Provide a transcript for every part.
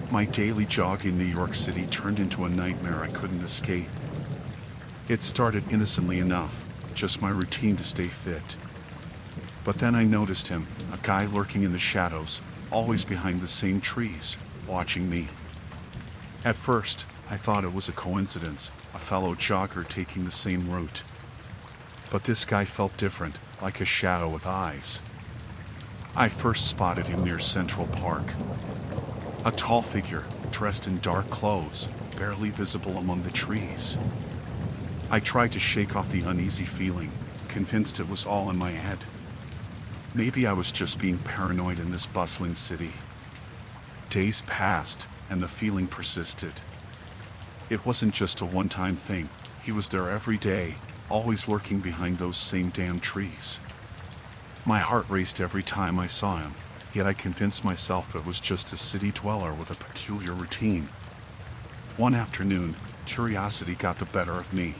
My daily jog in New York City turned into a nightmare I couldn't escape. It started innocently enough, just my routine to stay fit. But then I noticed him, a guy lurking in the shadows, always behind the same trees, watching me. At first, I thought it was a coincidence, a fellow jogger taking the same route. But this guy felt different, like a shadow with eyes. I first spotted him near Central Park. A tall figure, dressed in dark clothes, barely visible among the trees. I tried to shake off the uneasy feeling, convinced it was all in my head. Maybe I was just being paranoid in this bustling city. Days passed, and the feeling persisted. It wasn't just a one-time thing. He was there every day, always lurking behind those same damn trees. My heart raced every time I saw him, yet I convinced myself it was just a city dweller with a peculiar routine. One afternoon, curiosity got the better of me.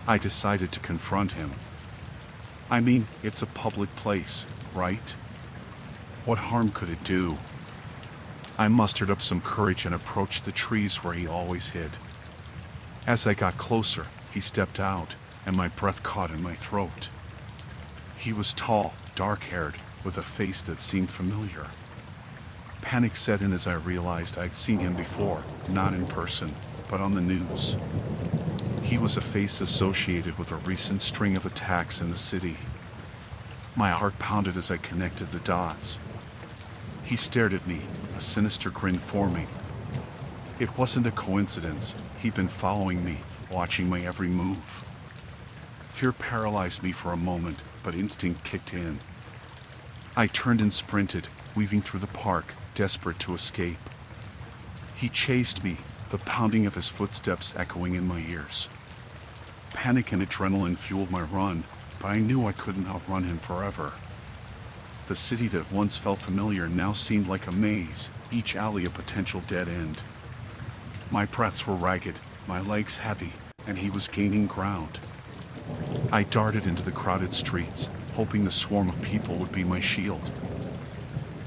I decided to confront him. I mean, it's a public place, right? What harm could it do? I mustered up some courage and approached the trees where he always hid. As I got closer, he stepped out, and my breath caught in my throat. He was tall, dark-haired, with a face that seemed familiar. Panic set in as I realized I'd seen him before, not in person, but on the news. He was a face associated with a recent string of attacks in the city. My heart pounded as I connected the dots. He stared at me, a sinister grin forming. It wasn't a coincidence. He'd been following me, watching my every move. Fear paralyzed me for a moment, but instinct kicked in. I turned and sprinted, weaving through the park, desperate to escape. He chased me, the pounding of his footsteps echoing in my ears. Panic and adrenaline fueled my run, but I knew I couldn't outrun him forever. The city that once felt familiar now seemed like a maze, each alley a potential dead end. My breaths were ragged, my legs heavy, and he was gaining ground. I darted into the crowded streets, hoping the swarm of people would be my shield.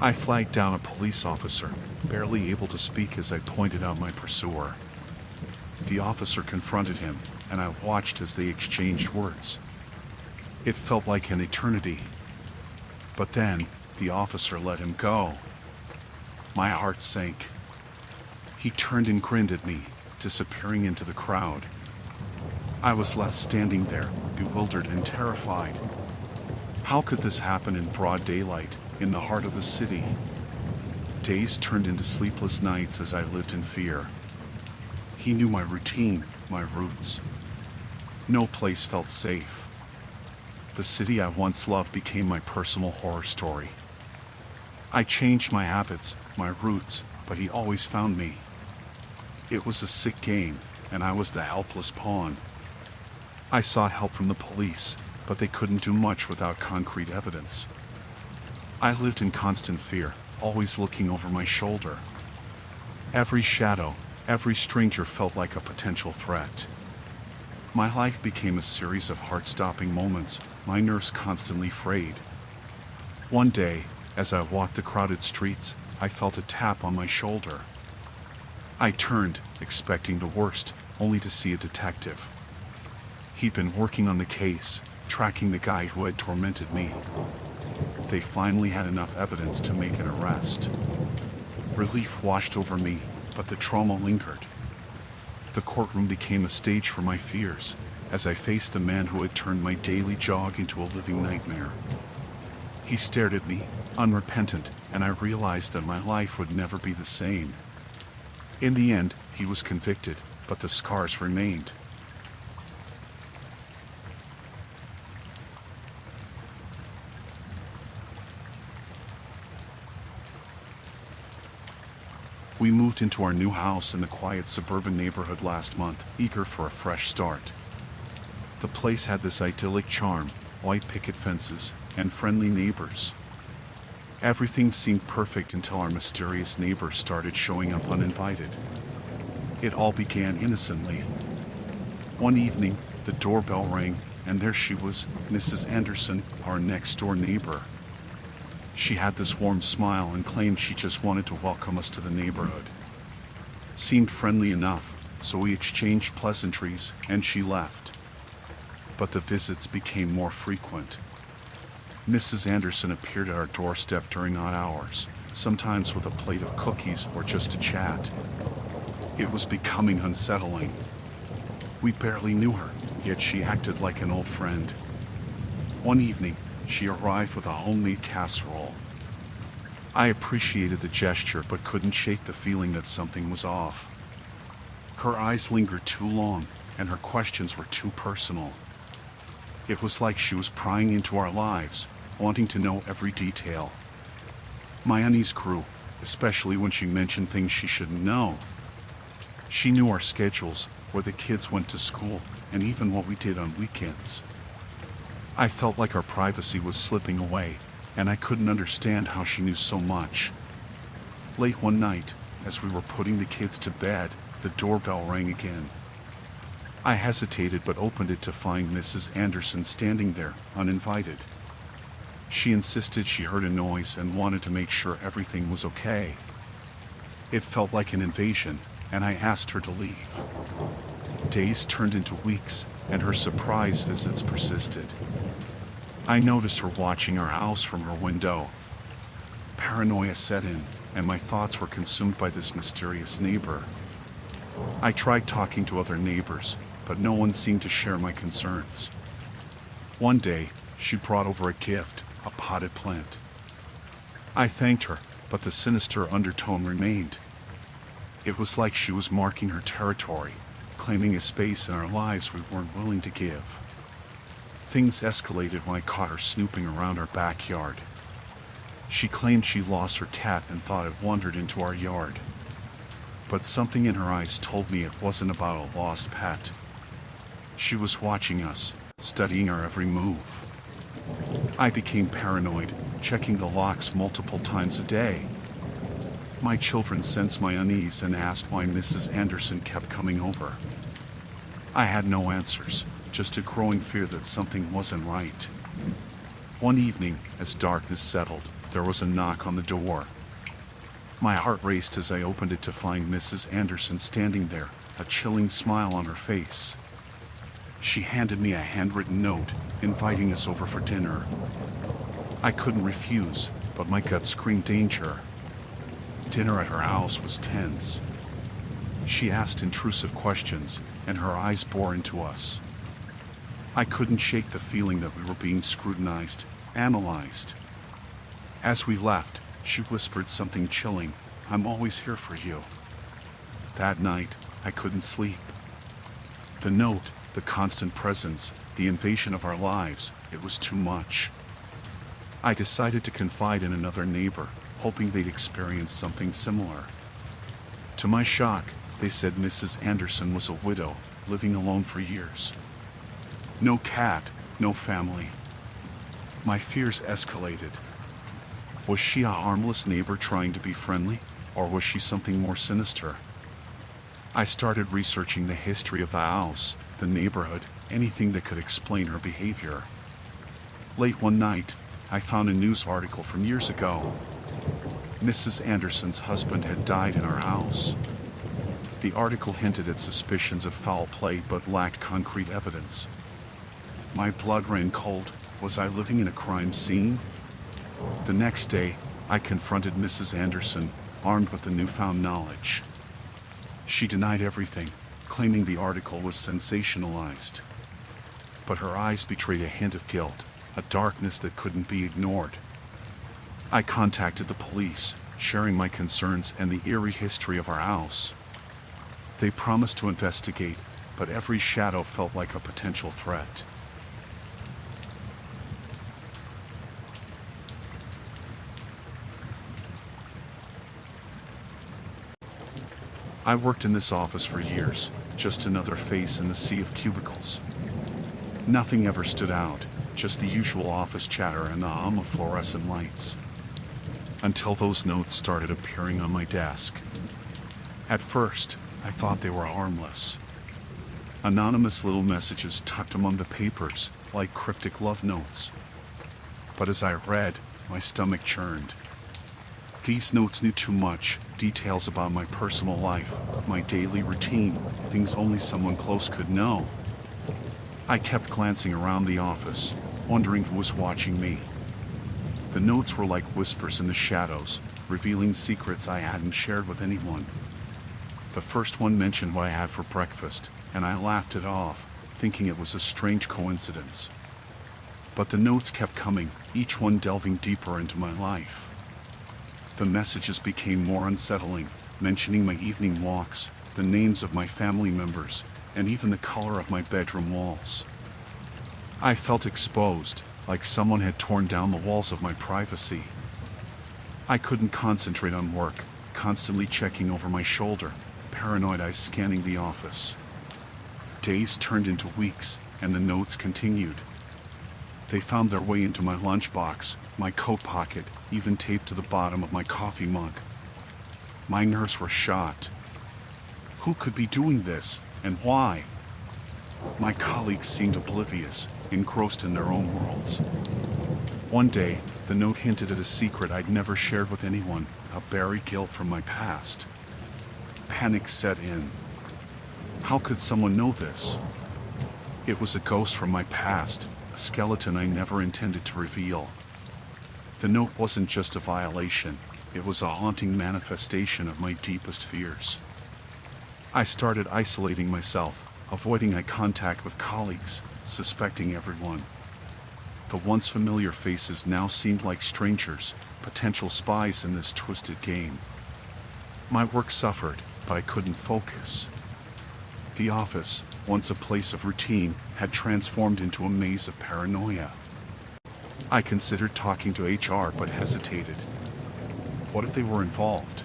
I flagged down a police officer, barely able to speak as I pointed out my pursuer. The officer confronted him, and I watched as they exchanged words. It felt like an eternity. But then, the officer let him go. My heart sank. He turned and grinned at me, disappearing into the crowd. I was left standing there, bewildered and terrified. How could this happen in broad daylight, in the heart of the city? Days turned into sleepless nights as I lived in fear. He knew my routine, my roots. No place felt safe. The city I once loved became my personal horror story. I changed my habits, my routes, but he always found me. It was a sick game, and I was the helpless pawn. I sought help from the police, but they couldn't do much without concrete evidence. I lived in constant fear, always looking over my shoulder. Every shadow, every stranger felt like a potential threat. My life became a series of heart-stopping moments, my nerves constantly frayed. One day, as I walked the crowded streets, I felt a tap on my shoulder. I turned, expecting the worst, only to see a detective. He'd been working on the case, tracking the guy who had tormented me. They finally had enough evidence to make an arrest. Relief washed over me, but the trauma lingered. The courtroom became a stage for my fears, as I faced the man who had turned my daily jog into a living nightmare. He stared at me, unrepentant, and I realized that my life would never be the same. In the end, he was convicted, but the scars remained. We moved into our new house in the quiet suburban neighborhood last month, eager for a fresh start. The place had this idyllic charm, white picket fences, and friendly neighbors. Everything seemed perfect until our mysterious neighbor started showing up uninvited. It all began innocently. One evening, the doorbell rang, and there she was, Mrs. Anderson, our next-door neighbor. She had this warm smile and claimed she just wanted to welcome us to the neighborhood. Seemed friendly enough, so we exchanged pleasantries and she left. But the visits became more frequent. Mrs. Anderson appeared at our doorstep during odd hours, sometimes with a plate of cookies or just to chat. It was becoming unsettling. We barely knew her, yet she acted like an old friend. One evening, she arrived with a homemade casserole. I appreciated the gesture but couldn't shake the feeling that something was off. Her eyes lingered too long, and her questions were too personal. It was like she was prying into our lives, wanting to know every detail. My unease grew, especially when she mentioned things she shouldn't know. She knew our schedules, where the kids went to school, and even what we did on weekends. I felt like our privacy was slipping away, and I couldn't understand how she knew so much. Late one night, as we were putting the kids to bed, the doorbell rang again. I hesitated but opened it to find Mrs. Anderson standing there, uninvited. She insisted she heard a noise and wanted to make sure everything was okay. It felt like an invasion, and I asked her to leave. Days turned into weeks, and her surprise visits persisted. I noticed her watching our house from her window. Paranoia set in, and my thoughts were consumed by this mysterious neighbor. I tried talking to other neighbors, but no one seemed to share my concerns. One day, she brought over a gift, a potted plant. I thanked her, but the sinister undertone remained. It was like she was marking her territory, claiming a space in our lives we weren't willing to give. Things escalated when I caught her snooping around our backyard. She claimed she lost her cat and thought it wandered into our yard. But something in her eyes told me it wasn't about a lost pet. She was watching us, studying our every move. I became paranoid, checking the locks multiple times a day. My children sensed my unease and asked why Mrs. Anderson kept coming over. I had no answers, just a growing fear that something wasn't right. One evening, as darkness settled, there was a knock on the door. My heart raced as I opened it to find Mrs. Anderson standing there, a chilling smile on her face. She handed me a handwritten note, inviting us over for dinner. I couldn't refuse, but my gut screamed danger. Dinner at her house was tense. She asked intrusive questions, and her eyes bore into us. I couldn't shake the feeling that we were being scrutinized, analyzed. As we left, she whispered something chilling, "I'm always here for you." That night, I couldn't sleep. The note, the constant presence, the invasion of our lives, it was too much. I decided to confide in another neighbor, hoping they'd experience something similar. To my shock, they said Mrs. Anderson was a widow, living alone for years. No cat, no family. My fears escalated. Was she a harmless neighbor trying to be friendly, or was she something more sinister? I started researching the history of the house, the neighborhood, anything that could explain her behavior. Late one night, I found a news article from years ago. Mrs. Anderson's husband had died in our house. The article hinted at suspicions of foul play but lacked concrete evidence. My blood ran cold. Was I living in a crime scene? The next day, I confronted Mrs. Anderson, armed with the newfound knowledge. She denied everything, claiming the article was sensationalized. But her eyes betrayed a hint of guilt, a darkness that couldn't be ignored. I contacted the police, sharing my concerns and the eerie history of our house. They promised to investigate, but every shadow felt like a potential threat. I worked in this office for years, just another face in the sea of cubicles. Nothing ever stood out, just the usual office chatter and the hum of fluorescent lights. Until those notes started appearing on my desk. At first, I thought they were harmless. Anonymous little messages tucked among the papers, like cryptic love notes. But as I read, My stomach churned. These notes knew too much, details about my personal life, my daily routine, things only someone close could know. I kept glancing around the office, wondering who was watching me. The notes were like whispers in the shadows, revealing secrets I hadn't shared with anyone. The first one mentioned what I had for breakfast, and I laughed it off, thinking it was a strange coincidence. But the notes kept coming, each one delving deeper into my life. The messages became more unsettling, mentioning my evening walks, the names of my family members, and even the color of my bedroom walls. I felt exposed, like someone had torn down the walls of my privacy. I couldn't concentrate on work, constantly checking over my shoulder, paranoid eyes scanning the office. Days turned into weeks, and the notes continued. They found their way into my lunchbox, my coat pocket, even taped to the bottom of my coffee mug. My nerves were shot. Who could be doing this, and why? My colleagues seemed oblivious, engrossed in their own worlds. One day, the note hinted at a secret I'd never shared with anyone, a buried guilt from my past. Panic set in. How could someone know this? It was a ghost from my past, a skeleton I never intended to reveal. The note wasn't just a violation, it was a haunting manifestation of my deepest fears. I started isolating myself, avoiding eye contact with colleagues, suspecting everyone. The once familiar faces now seemed like strangers, potential spies in this twisted game. My work suffered, but I couldn't focus. The office, once a place of routine, had transformed into a maze of paranoia. I considered talking to HR but hesitated. What if they were involved?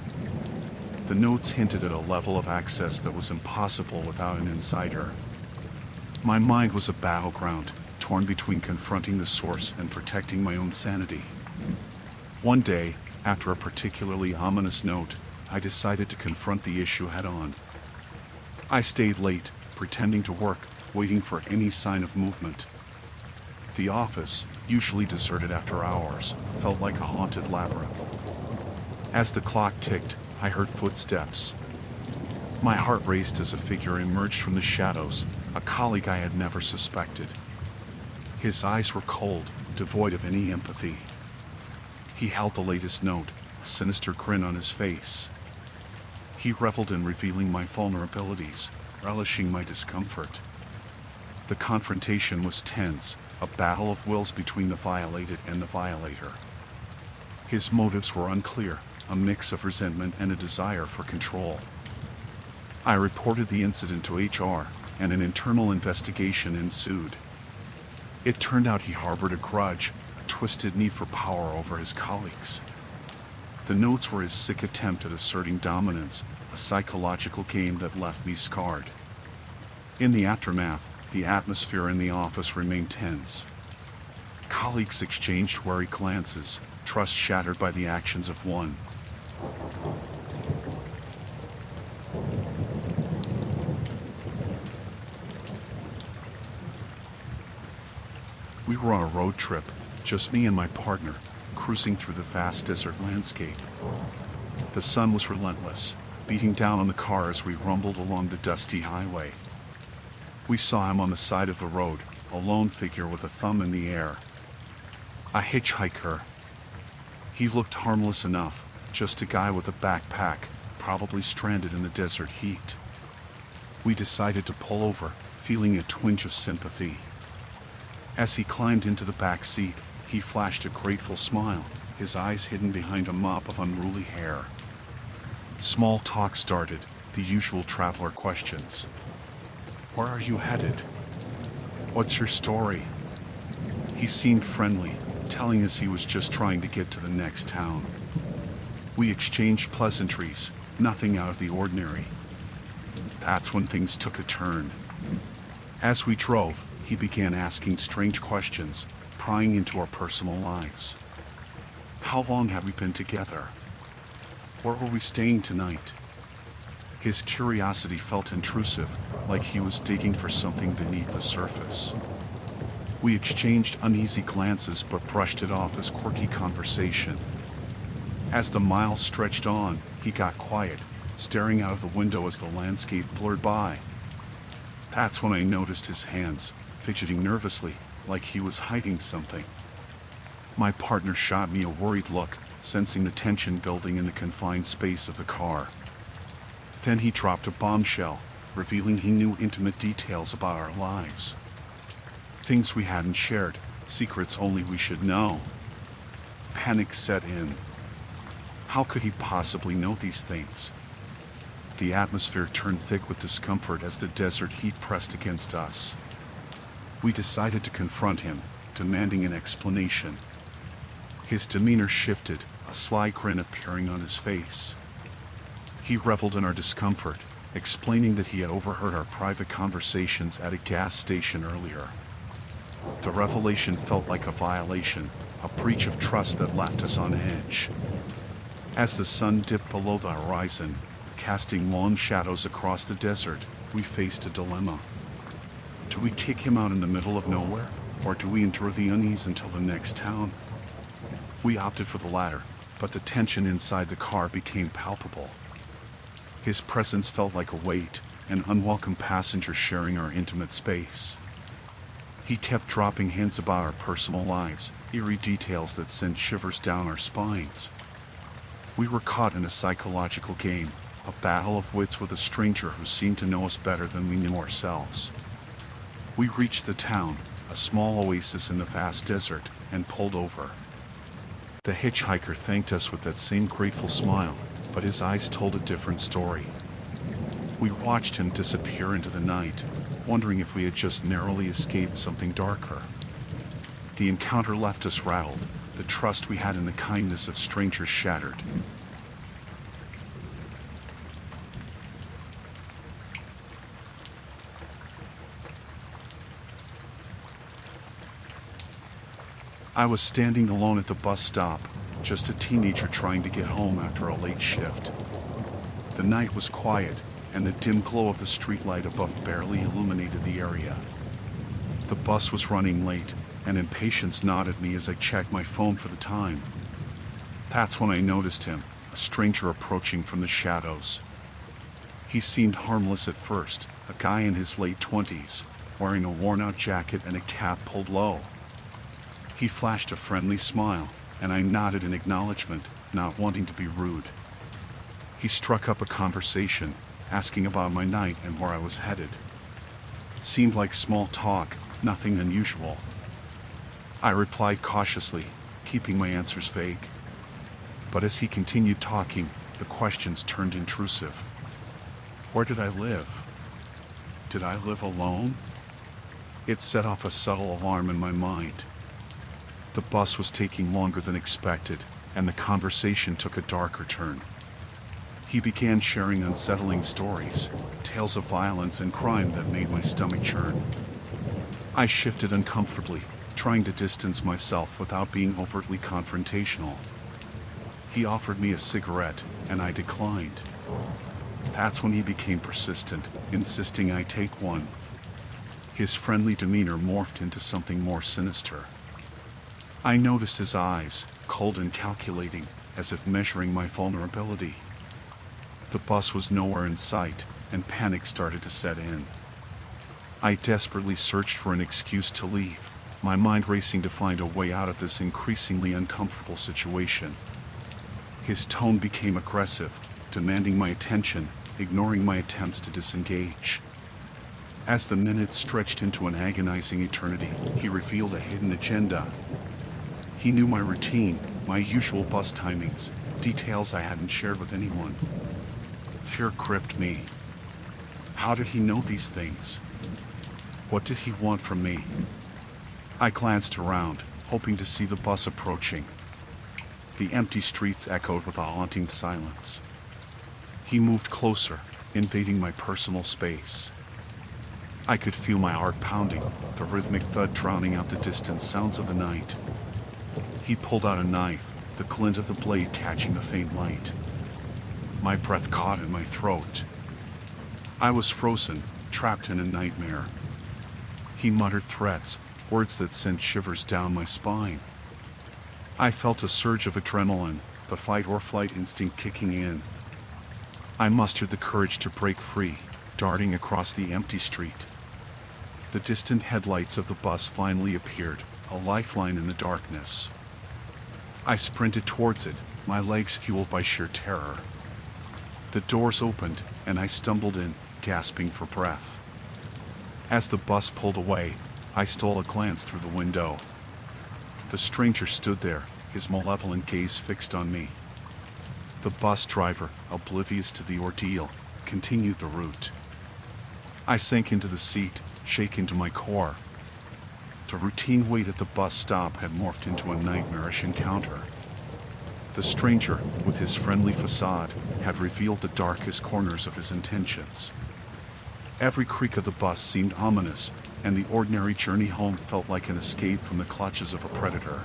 The notes hinted at a level of access that was impossible without an insider. My mind was a battleground, torn between confronting the source and protecting my own sanity. One day, after a particularly ominous note, I decided to confront the issue head-on. I stayed late, pretending to work, waiting for any sign of movement. The office, usually deserted after hours, felt like a haunted labyrinth. As the clock ticked, I heard footsteps. My heart raced as a figure emerged from the shadows, a colleague I had never suspected. His eyes were cold, devoid of any empathy. He held the latest note, a sinister grin on his face. He reveled in revealing my vulnerabilities, relishing my discomfort. The confrontation was tense, a battle of wills between the violated and the violator. His motives were unclear, a mix of resentment and a desire for control. I reported the incident to HR, and an internal investigation ensued. It turned out he harbored a grudge, a twisted need for power over his colleagues. The notes were his sick attempt at asserting dominance, a psychological game that left me scarred. In the aftermath, the atmosphere in the office remained tense. Colleagues exchanged wary glances, trust shattered by the actions of one. We were on a road trip, just me and my partner, cruising through the vast desert landscape. The sun was relentless, beating down on the car as we rumbled along the dusty highway. We saw him on the side of the road, a lone figure with a thumb in the air. A hitchhiker. He looked harmless enough, just a guy with a backpack, probably stranded in the desert heat. We decided to pull over, feeling a twinge of sympathy. As he climbed into the back seat, he flashed a grateful smile, his eyes hidden behind a mop of unruly hair. Small talk started, the usual traveler questions. Where are you headed? What's your story? He seemed friendly, telling us he was just trying to get to the next town. We exchanged pleasantries, nothing out of the ordinary. That's when things took a turn. As we drove, he began asking strange questions, prying into our personal lives. How long had we been together? Where were we staying tonight? His curiosity felt intrusive, like he was digging for something beneath the surface. We exchanged uneasy glances but brushed it off as quirky conversation. As the miles stretched on, he got quiet, staring out of the window as the landscape blurred by. That's when I noticed his hands, fidgeting nervously, like he was hiding something. My partner shot me a worried look, sensing the tension building in the confined space of the car. Then he dropped a bombshell, revealing he knew intimate details about our lives. Things we hadn't shared, secrets only we should know. Panic set in. How could he possibly know these things? The atmosphere turned thick with discomfort as the desert heat pressed against us. We decided to confront him, demanding an explanation. His demeanor shifted, a sly grin appearing on his face. He reveled in our discomfort, explaining that he had overheard our private conversations at a gas station earlier. The revelation felt like a violation, a breach of trust that left us on edge. As the sun dipped below the horizon, casting long shadows across the desert, we faced a dilemma. Do we kick him out in the middle of nowhere, or do we endure the unease until the next town? We opted for the latter, but the tension inside the car became palpable. His presence felt like a weight, an unwelcome passenger sharing our intimate space. He kept dropping hints about our personal lives, eerie details that sent shivers down our spines. We were caught in a psychological game, a battle of wits with a stranger who seemed to know us better than we knew ourselves. We reached the town, a small oasis in the vast desert, and pulled over. The hitchhiker thanked us with that same grateful smile, but his eyes told a different story. We watched him disappear into the night, wondering if we had just narrowly escaped something darker. The encounter left us rattled, the trust we had in the kindness of strangers shattered. I was standing alone at the bus stop, just a teenager trying to get home after a late shift. The night was quiet, and the dim glow of the streetlight above barely illuminated the area. The bus was running late, and impatience gnawed at me as I checked my phone for the time. That's when I noticed him, a stranger approaching from the shadows. He seemed harmless at first, a guy in his late 20s, wearing a worn-out jacket and a cap pulled low. He flashed a friendly smile, and I nodded in acknowledgement, not wanting to be rude. He struck up a conversation, asking about my night and where I was headed. Seemed like small talk, nothing unusual. I replied cautiously, keeping my answers vague. But as he continued talking, the questions turned intrusive. Where did I live? Did I live alone? It set off a subtle alarm in my mind. The bus was taking longer than expected, and the conversation took a darker turn. He began sharing unsettling stories, tales of violence and crime that made my stomach churn. I shifted uncomfortably, trying to distance myself without being overtly confrontational. He offered me a cigarette, and I declined. That's when he became persistent, insisting I take one. His friendly demeanor morphed into something more sinister. I noticed his eyes, cold and calculating, as if measuring my vulnerability. The bus was nowhere in sight, and panic started to set in. I desperately searched for an excuse to leave, my mind racing to find a way out of this increasingly uncomfortable situation. His tone became aggressive, demanding my attention, ignoring my attempts to disengage. As the minutes stretched into an agonizing eternity, he revealed a hidden agenda. He knew my routine, my usual bus timings, details I hadn't shared with anyone. Fear gripped me. How did he know these things? What did he want from me? I glanced around, hoping to see the bus approaching. The empty streets echoed with a haunting silence. He moved closer, invading my personal space. I could feel my heart pounding, the rhythmic thud drowning out the distant sounds of the night. He pulled out a knife, the glint of the blade catching the faint light. My breath caught in my throat. I was frozen, trapped in a nightmare. He muttered threats, words that sent shivers down my spine. I felt a surge of adrenaline, the fight or flight instinct kicking in. I mustered the courage to break free, darting across the empty street. The distant headlights of the bus finally appeared, a lifeline in the darkness. I sprinted towards it, my legs fueled by sheer terror. The doors opened, and I stumbled in, gasping for breath. As the bus pulled away, I stole a glance through the window. The stranger stood there, his malevolent gaze fixed on me. The bus driver, oblivious to the ordeal, continued the route. I sank into the seat, shaken to my core. The routine wait at the bus stop had morphed into a nightmarish encounter. The stranger, with his friendly facade, had revealed the darkest corners of his intentions. Every creak of the bus seemed ominous, and the ordinary journey home felt like an escape from the clutches of a predator.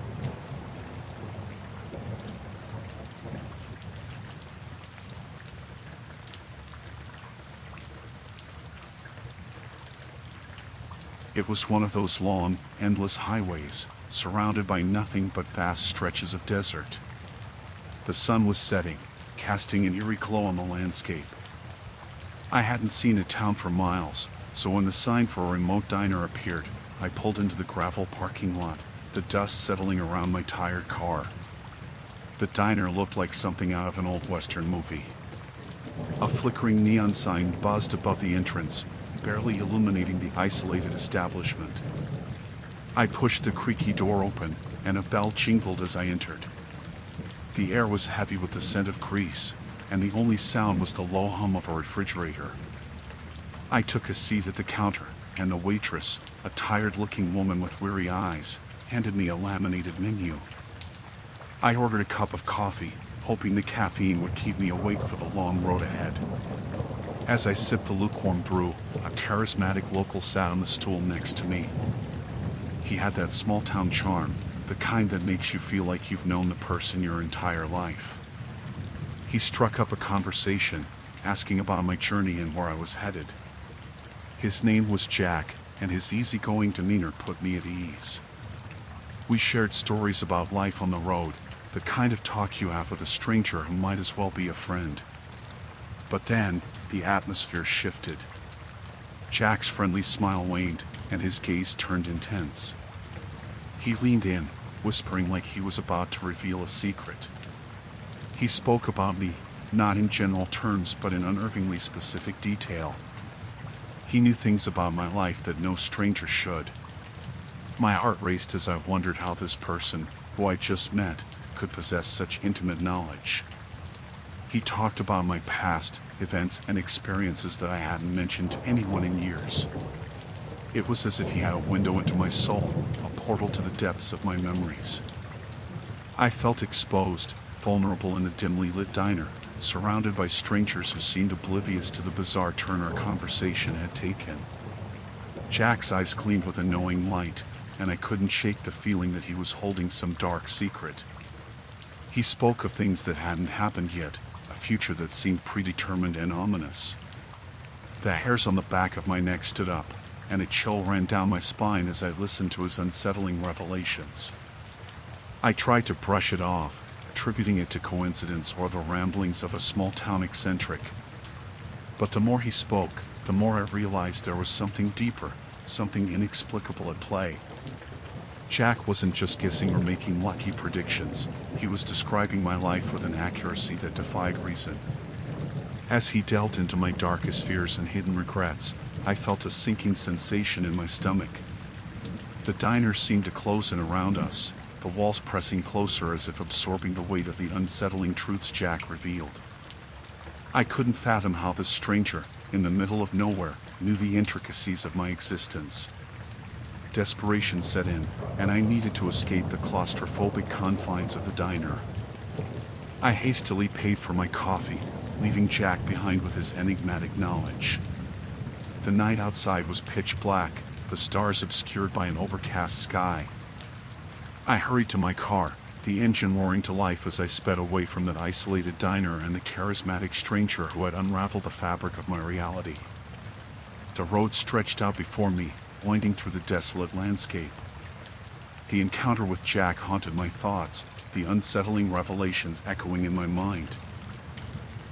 It was one of those long, endless highways, surrounded by nothing but vast stretches of desert. The sun was setting, casting an eerie glow on the landscape. I hadn't seen a town for miles, so when the sign for a remote diner appeared, I pulled into the gravel parking lot, the dust settling around my tired car. The diner looked like something out of an old Western movie. A flickering neon sign buzzed above the entrance, barely illuminating the isolated establishment. I pushed the creaky door open, and a bell jingled as I entered. The air was heavy with the scent of grease, and the only sound was the low hum of a refrigerator. I took a seat at the counter, and the waitress, a tired-looking woman with weary eyes, handed me a laminated menu. I ordered a cup of coffee, hoping the caffeine would keep me awake for the long road ahead. As I sipped the lukewarm brew, a charismatic local sat on the stool next to me. He had that small-town charm, the kind that makes you feel like you've known the person your entire life. He struck up a conversation, asking about my journey and where I was headed. His name was Jack, and his easygoing demeanor put me at ease. We shared stories about life on the road, the kind of talk you have with a stranger who might as well be a friend. But then, the atmosphere shifted. Jack's friendly smile waned, and his gaze turned intense. He leaned in, whispering like he was about to reveal a secret. He spoke about me, not in general terms but in unnervingly specific detail. He knew things about my life that no stranger should. My heart raced as I wondered how this person, who I just met, could possess such intimate knowledge. He talked about my past, events, and experiences that I hadn't mentioned to anyone in years. It was as if he had a window into my soul, a portal to the depths of my memories. I felt exposed, vulnerable in a dimly lit diner, surrounded by strangers who seemed oblivious to the bizarre turn our conversation had taken. Jack's eyes gleamed with a knowing light, and I couldn't shake the feeling that he was holding some dark secret. He spoke of things that hadn't happened yet, a future that seemed predetermined and ominous. The hairs on the back of my neck stood up, and a chill ran down my spine as I listened to his unsettling revelations. I tried to brush it off, attributing it to coincidence or the ramblings of a small-town eccentric. But the more he spoke, the more I realized there was something deeper, something inexplicable at play. Jack wasn't just guessing or making lucky predictions, he was describing my life with an accuracy that defied reason. As he delved into my darkest fears and hidden regrets, I felt a sinking sensation in my stomach. The diner seemed to close in around us, the walls pressing closer as if absorbing the weight of the unsettling truths Jack revealed. I couldn't fathom how this stranger, in the middle of nowhere, knew the intricacies of my existence. Desperation set in, and I needed to escape the claustrophobic confines of the diner. I hastily paid for my coffee, leaving Jack behind with his enigmatic knowledge. The night outside was pitch black, the stars obscured by an overcast sky. I hurried to my car, the engine roaring to life as I sped away from that isolated diner and the charismatic stranger who had unraveled the fabric of my reality. The road stretched out before me, winding through the desolate landscape, The encounter with Jack haunted my thoughts, the unsettling revelations echoing in my mind.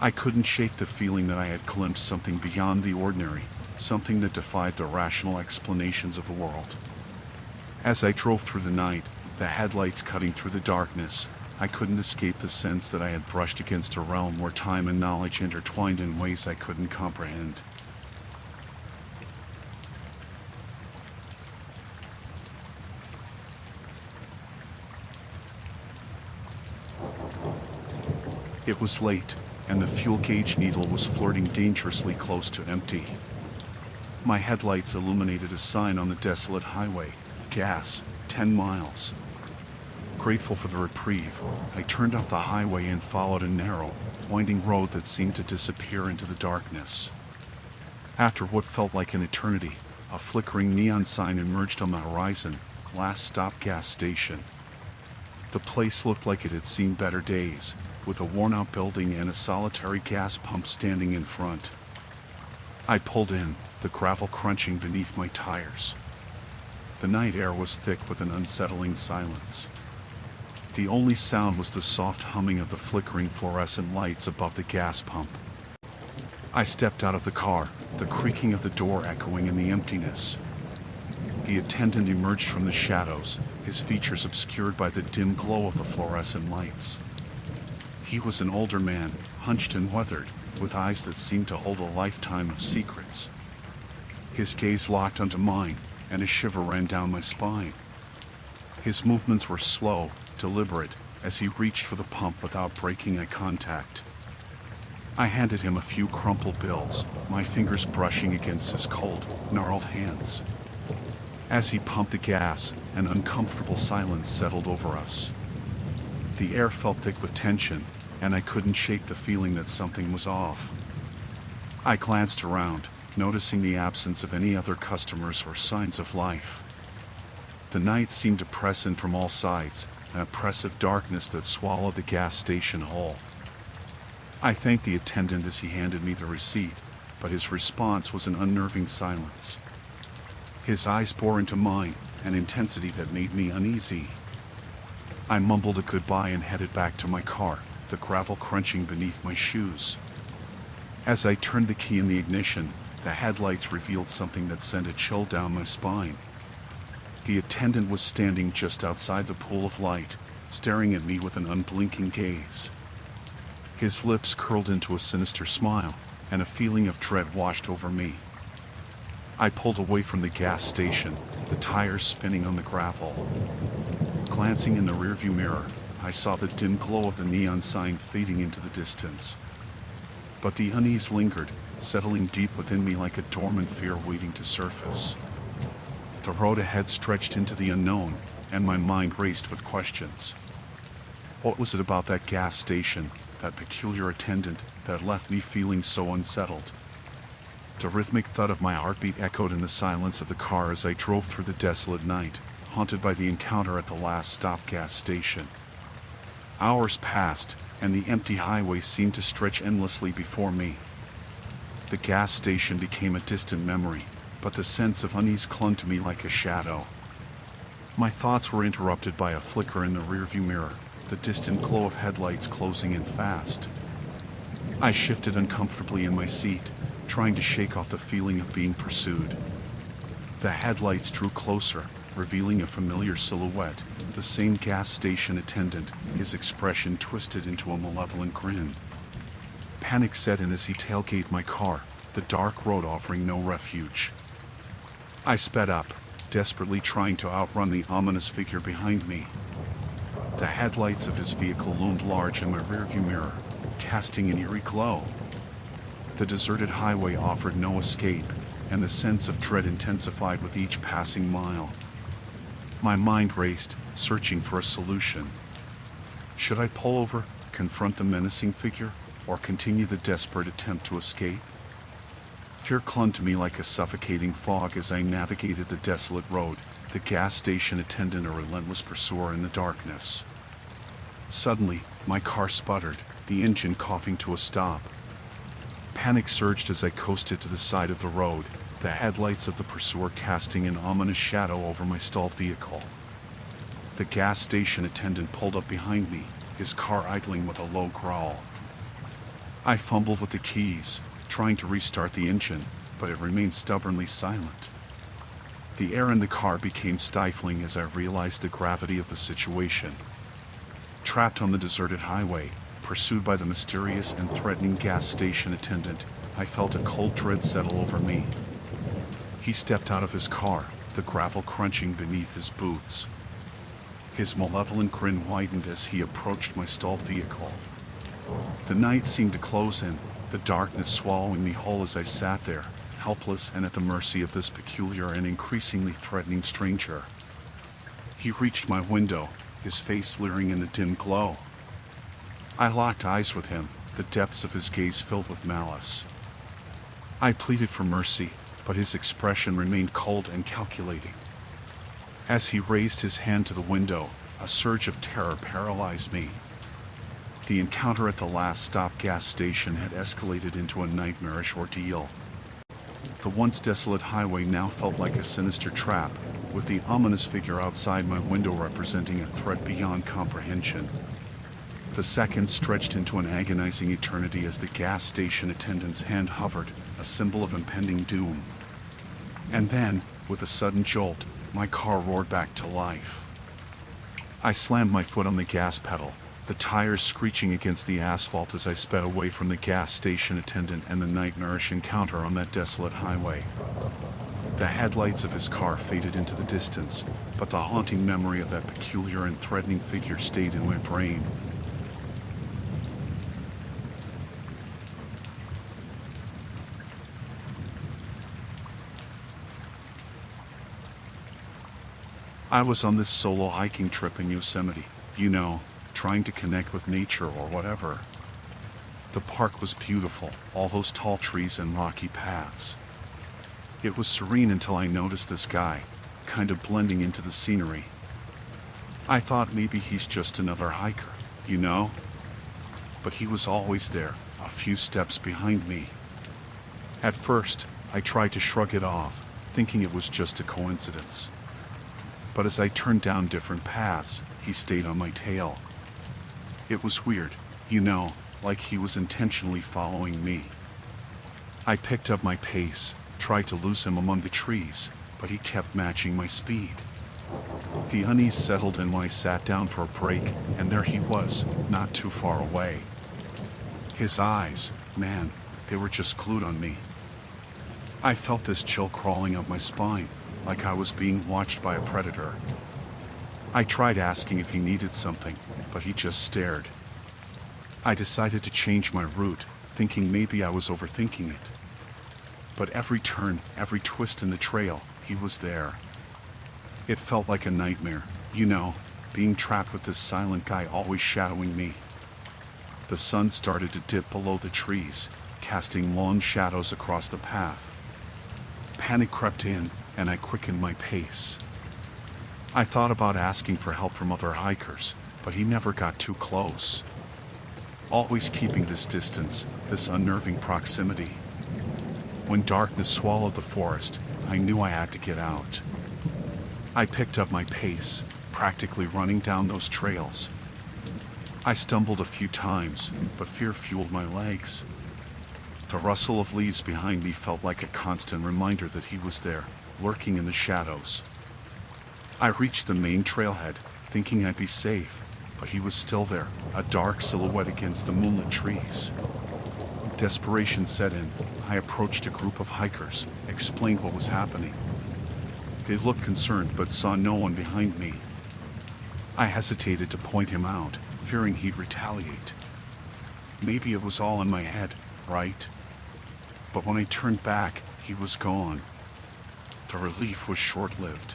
I couldn't shake the feeling that I had glimpsed something beyond the ordinary, something that defied the rational explanations of the world. As I drove through the night, the headlights cutting through the darkness, I couldn't escape the sense that I had brushed against a realm where time and knowledge intertwined in ways I couldn't comprehend. It was late, and the fuel gauge needle was flirting dangerously close to empty. My headlights illuminated a sign on the desolate highway, gas, 10 miles. Grateful for the reprieve, I turned off the highway and followed a narrow, winding road that seemed to disappear into the darkness. After what felt like an eternity, a flickering neon sign emerged on the horizon, last stop gas station. The place looked like it had seen better days, with a worn-out building and a solitary gas pump standing in front. I pulled in, the gravel crunching beneath my tires. The night air was thick with an unsettling silence. The only sound was the soft humming of the flickering fluorescent lights above the gas pump. I stepped out of the car, the creaking of the door echoing in the emptiness. The attendant emerged from the shadows, his features obscured by the dim glow of the fluorescent lights. He was an older man, hunched and weathered, with eyes that seemed to hold a lifetime of secrets. His gaze locked onto mine, and a shiver ran down my spine. His movements were slow, deliberate, as he reached for the pump without breaking eye contact. I handed him a few crumpled bills, my fingers brushing against his cold, gnarled hands. As he pumped the gas, an uncomfortable silence settled over us. The air felt thick with tension, and I couldn't shake the feeling that something was off. I glanced around, noticing the absence of any other customers or signs of life. The night seemed to press in from all sides, an oppressive darkness that swallowed the gas station whole. I thanked the attendant as he handed me the receipt, but his response was an unnerving silence. His eyes bore into mine, an intensity that made me uneasy. I mumbled a goodbye and headed back to my car, the gravel crunching beneath my shoes. As I turned the key in the ignition, the headlights revealed something that sent a chill down my spine. The attendant was standing just outside the pool of light, staring at me with an unblinking gaze. His lips curled into a sinister smile, and a feeling of dread washed over me. I pulled away from the gas station, the tires spinning on the gravel. Glancing in the rearview mirror, I saw the dim glow of the neon sign fading into the distance. But the unease lingered, settling deep within me like a dormant fear waiting to surface. The road ahead stretched into the unknown, and my mind raced with questions. What was it about that gas station, that peculiar attendant, that left me feeling so unsettled? The rhythmic thud of my heartbeat echoed in the silence of the car as I drove through the desolate night, haunted by the encounter at the last stop gas station. Hours passed, and the empty highway seemed to stretch endlessly before me. The gas station became a distant memory, but the sense of unease clung to me like a shadow. My thoughts were interrupted by a flicker in the rearview mirror, the distant glow of headlights closing in fast. I shifted uncomfortably in my seat, trying to shake off the feeling of being pursued. The headlights drew closer, revealing a familiar silhouette, the same gas station attendant, his expression twisted into a malevolent grin. Panic set in as he tailgated my car, the dark road offering no refuge. I sped up, desperately trying to outrun the ominous figure behind me. The headlights of his vehicle loomed large in my rearview mirror, casting an eerie glow. The deserted highway offered no escape, and the sense of dread intensified with each passing mile. My mind raced, searching for a solution. Should I pull over, confront the menacing figure, or continue the desperate attempt to escape? Fear clung to me like a suffocating fog as I navigated the desolate road, the gas station attendant a relentless pursuer in the darkness. Suddenly, my car sputtered, the engine coughing to a stop. Panic surged as I coasted to the side of the road, the headlights of the pursuer casting an ominous shadow over my stalled vehicle. The gas station attendant pulled up behind me, his car idling with a low growl. I fumbled with the keys, trying to restart the engine, but it remained stubbornly silent. The air in the car became stifling as I realized the gravity of the situation. Trapped on the deserted highway, pursued by the mysterious and threatening gas station attendant, I felt a cold dread settle over me. He stepped out of his car, the gravel crunching beneath his boots. His malevolent grin widened as he approached my stalled vehicle. The night seemed to close in, the darkness swallowing me whole as I sat there, helpless and at the mercy of this peculiar and increasingly threatening stranger. He reached my window, his face leering in the dim glow. I locked eyes with him, the depths of his gaze filled with malice. I pleaded for mercy, but his expression remained cold and calculating. As he raised his hand to the window, a surge of terror paralyzed me. The encounter at the last stop gas station had escalated into a nightmarish ordeal. The once desolate highway now felt like a sinister trap, with the ominous figure outside my window representing a threat beyond comprehension. The seconds stretched into an agonizing eternity as the gas station attendant's hand hovered, a symbol of impending doom. And then, with a sudden jolt, my car roared back to life. I slammed my foot on the gas pedal, the tires screeching against the asphalt as I sped away from the gas station attendant and the nightmarish encounter on that desolate highway. The headlights of his car faded into the distance, but the haunting memory of that peculiar and threatening figure stayed in my brain. I was on this solo hiking trip in Yosemite, trying to connect with nature or whatever. The park was beautiful, all those tall trees and rocky paths. It was serene until I noticed this guy, kind of blending into the scenery. I thought maybe he's just another hiker, But he was always there, a few steps behind me. At first, I tried to shrug it off, thinking it was just a coincidence. But as I turned down different paths, he stayed on my tail. It was weird, like he was intentionally following me. I picked up my pace, tried to lose him among the trees, but he kept matching my speed. The unease settled in when I sat down for a break, and there he was, not too far away. His eyes, man, they were just glued on me. I felt this chill crawling up my spine, like I was being watched by a predator. I tried asking if he needed something, but he just stared. I decided to change my route, thinking maybe I was overthinking it. But every turn, every twist in the trail, he was there. It felt like a nightmare, being trapped with this silent guy always shadowing me. The sun started to dip below the trees, casting long shadows across the path. Panic crept in, and I quickened my pace. I thought about asking for help from other hikers, but he never got too close. Always keeping this distance, this unnerving proximity. When darkness swallowed the forest, I knew I had to get out. I picked up my pace, practically running down those trails. I stumbled a few times, but fear fueled my legs. The rustle of leaves behind me felt like a constant reminder that he was there, lurking in the shadows. I reached the main trailhead, thinking I'd be safe, but he was still there, a dark silhouette against the moonlit trees. Desperation set in. I approached a group of hikers, explained what was happening. They looked concerned but saw no one behind me. I hesitated to point him out, fearing he'd retaliate. Maybe it was all in my head, right? But when I turned back, he was gone. The relief was short-lived.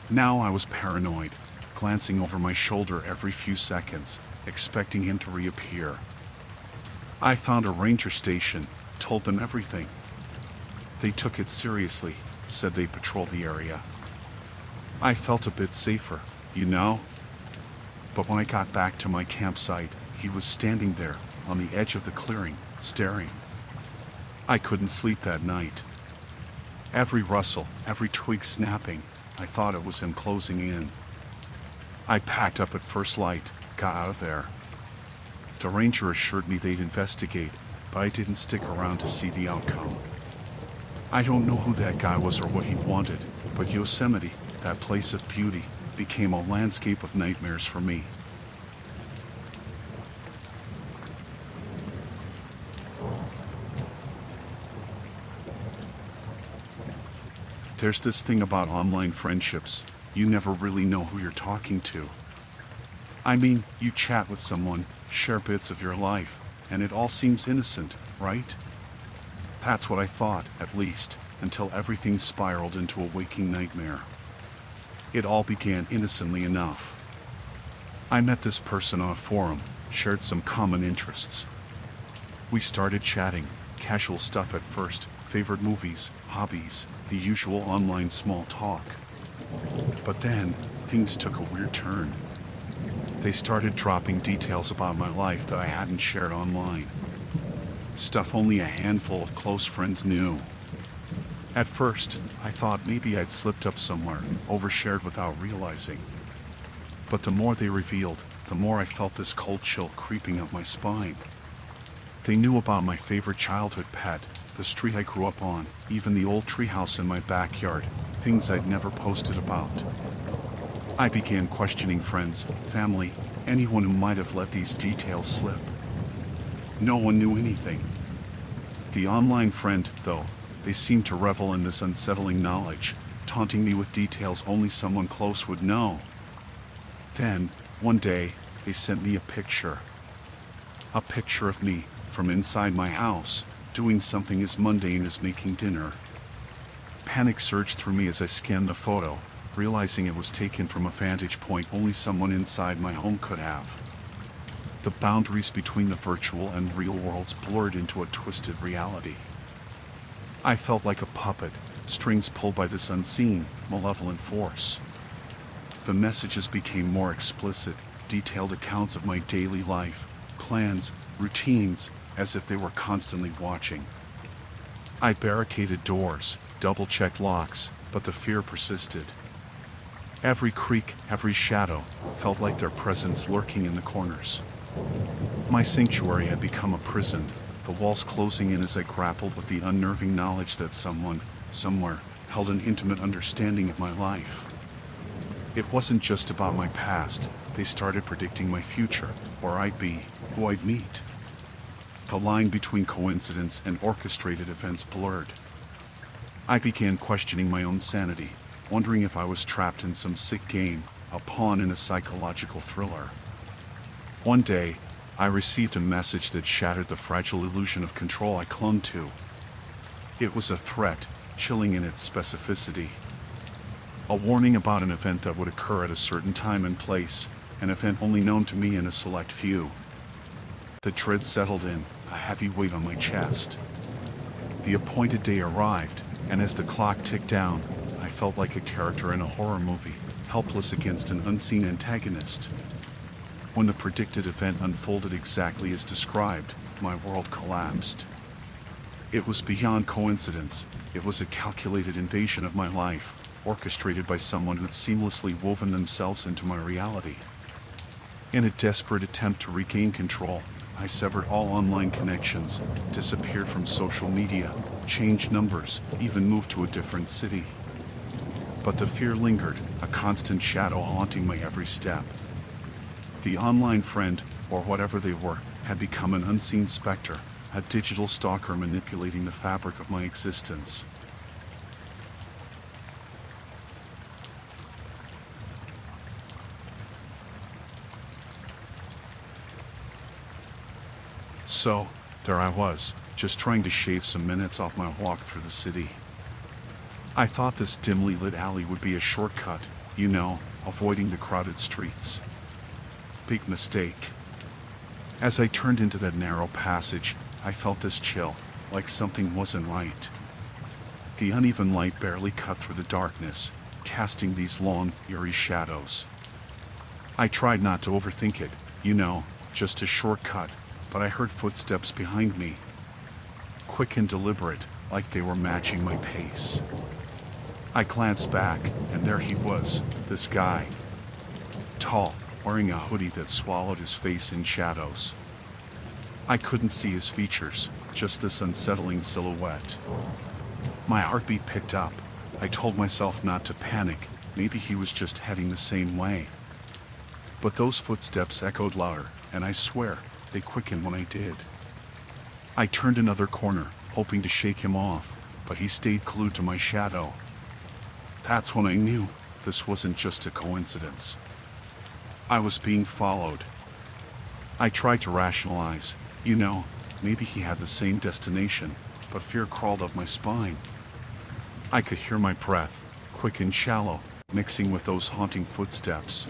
Now I was paranoid, glancing over my shoulder every few seconds, expecting him to reappear. I found a ranger station, told them everything. They took it seriously, said they'd patrol the area. I felt a bit safer, But when I got back to my campsite, he was standing there, on the edge of the clearing, staring. I couldn't sleep that night. Every rustle, every twig snapping, I thought it was him closing in. I packed up at first light, got out of there. The ranger assured me they'd investigate, but I didn't stick around to see the outcome. I don't know who that guy was or what he wanted, but Yosemite, that place of beauty, became a landscape of nightmares for me. There's this thing about online friendships. You never really know who you're talking to. I mean, you chat with someone, share bits of your life, and it all seems innocent, right? That's what I thought, at least, until everything spiraled into a waking nightmare. It all began innocently enough. I met this person on a forum, shared some common interests. We started chatting, casual stuff at first, favorite movies, hobbies, the usual online small talk. But then, things took a weird turn. They started dropping details about my life that I hadn't shared online. Stuff only a handful of close friends knew. At first, I thought maybe I'd slipped up somewhere, overshared without realizing. But the more they revealed, the more I felt this cold chill creeping up my spine. They knew about my favorite childhood pet, the street I grew up on, even the old treehouse in my backyard, things I'd never posted about. I began questioning friends, family, anyone who might have let these details slip. No one knew anything. The online friend, though, they seemed to revel in this unsettling knowledge, taunting me with details only someone close would know. Then, one day, they sent me a picture. A picture of me, from inside my house, doing something as mundane as making dinner. Panic surged through me as I scanned the photo, realizing it was taken from a vantage point only someone inside my home could have. The boundaries between the virtual and real worlds blurred into a twisted reality. I felt like a puppet, strings pulled by this unseen, malevolent force. The messages became more explicit, detailed accounts of my daily life, plans, routines, as if they were constantly watching. I barricaded doors, double-checked locks, but the fear persisted. Every creak, every shadow, felt like their presence lurking in the corners. My sanctuary had become a prison, the walls closing in as I grappled with the unnerving knowledge that someone, somewhere, held an intimate understanding of my life. It wasn't just about my past, they started predicting my future, where I'd be, who I'd meet. The line between coincidence and orchestrated events blurred. I began questioning my own sanity, wondering if I was trapped in some sick game, a pawn in a psychological thriller. One day, I received a message that shattered the fragile illusion of control I clung to. It was a threat, chilling in its specificity. A warning about an event that would occur at a certain time and place, an event only known to me and a select few. The dread settled in, a heavy weight on my chest. The appointed day arrived, and as the clock ticked down, I felt like a character in a horror movie, helpless against an unseen antagonist. When the predicted event unfolded exactly as described, my world collapsed. It was beyond coincidence. It was a calculated invasion of my life, orchestrated by someone who'd seamlessly woven themselves into my reality. In a desperate attempt to regain control, I severed all online connections, disappeared from social media, changed numbers, even moved to a different city. But the fear lingered, a constant shadow haunting my every step. The online friend, or whatever they were, had become an unseen specter, a digital stalker manipulating the fabric of my existence. So, there I was, just trying to shave some minutes off my walk through the city. I thought this dimly lit alley would be a shortcut, you know, avoiding the crowded streets. Big mistake. As I turned into that narrow passage, I felt this chill, like something wasn't right. The uneven light barely cut through the darkness, casting these long, eerie shadows. I tried not to overthink it, you know, just a shortcut, but I heard footsteps behind me. Quick and deliberate, like they were matching my pace. I glanced back, and there he was, this guy. tall, wearing a hoodie that swallowed his face in shadows. I couldn't see his features, just this unsettling silhouette. My heartbeat picked up. I told myself not to panic, maybe he was just heading the same way. But those footsteps echoed louder, and I swear, they quickened when I did. I turned another corner, hoping to shake him off, but he stayed glued to my shadow. That's when I knew this wasn't just a coincidence. I was being followed. I tried to rationalize, maybe he had the same destination, but fear crawled up my spine. I could hear my breath, quick and shallow, mixing with those haunting footsteps.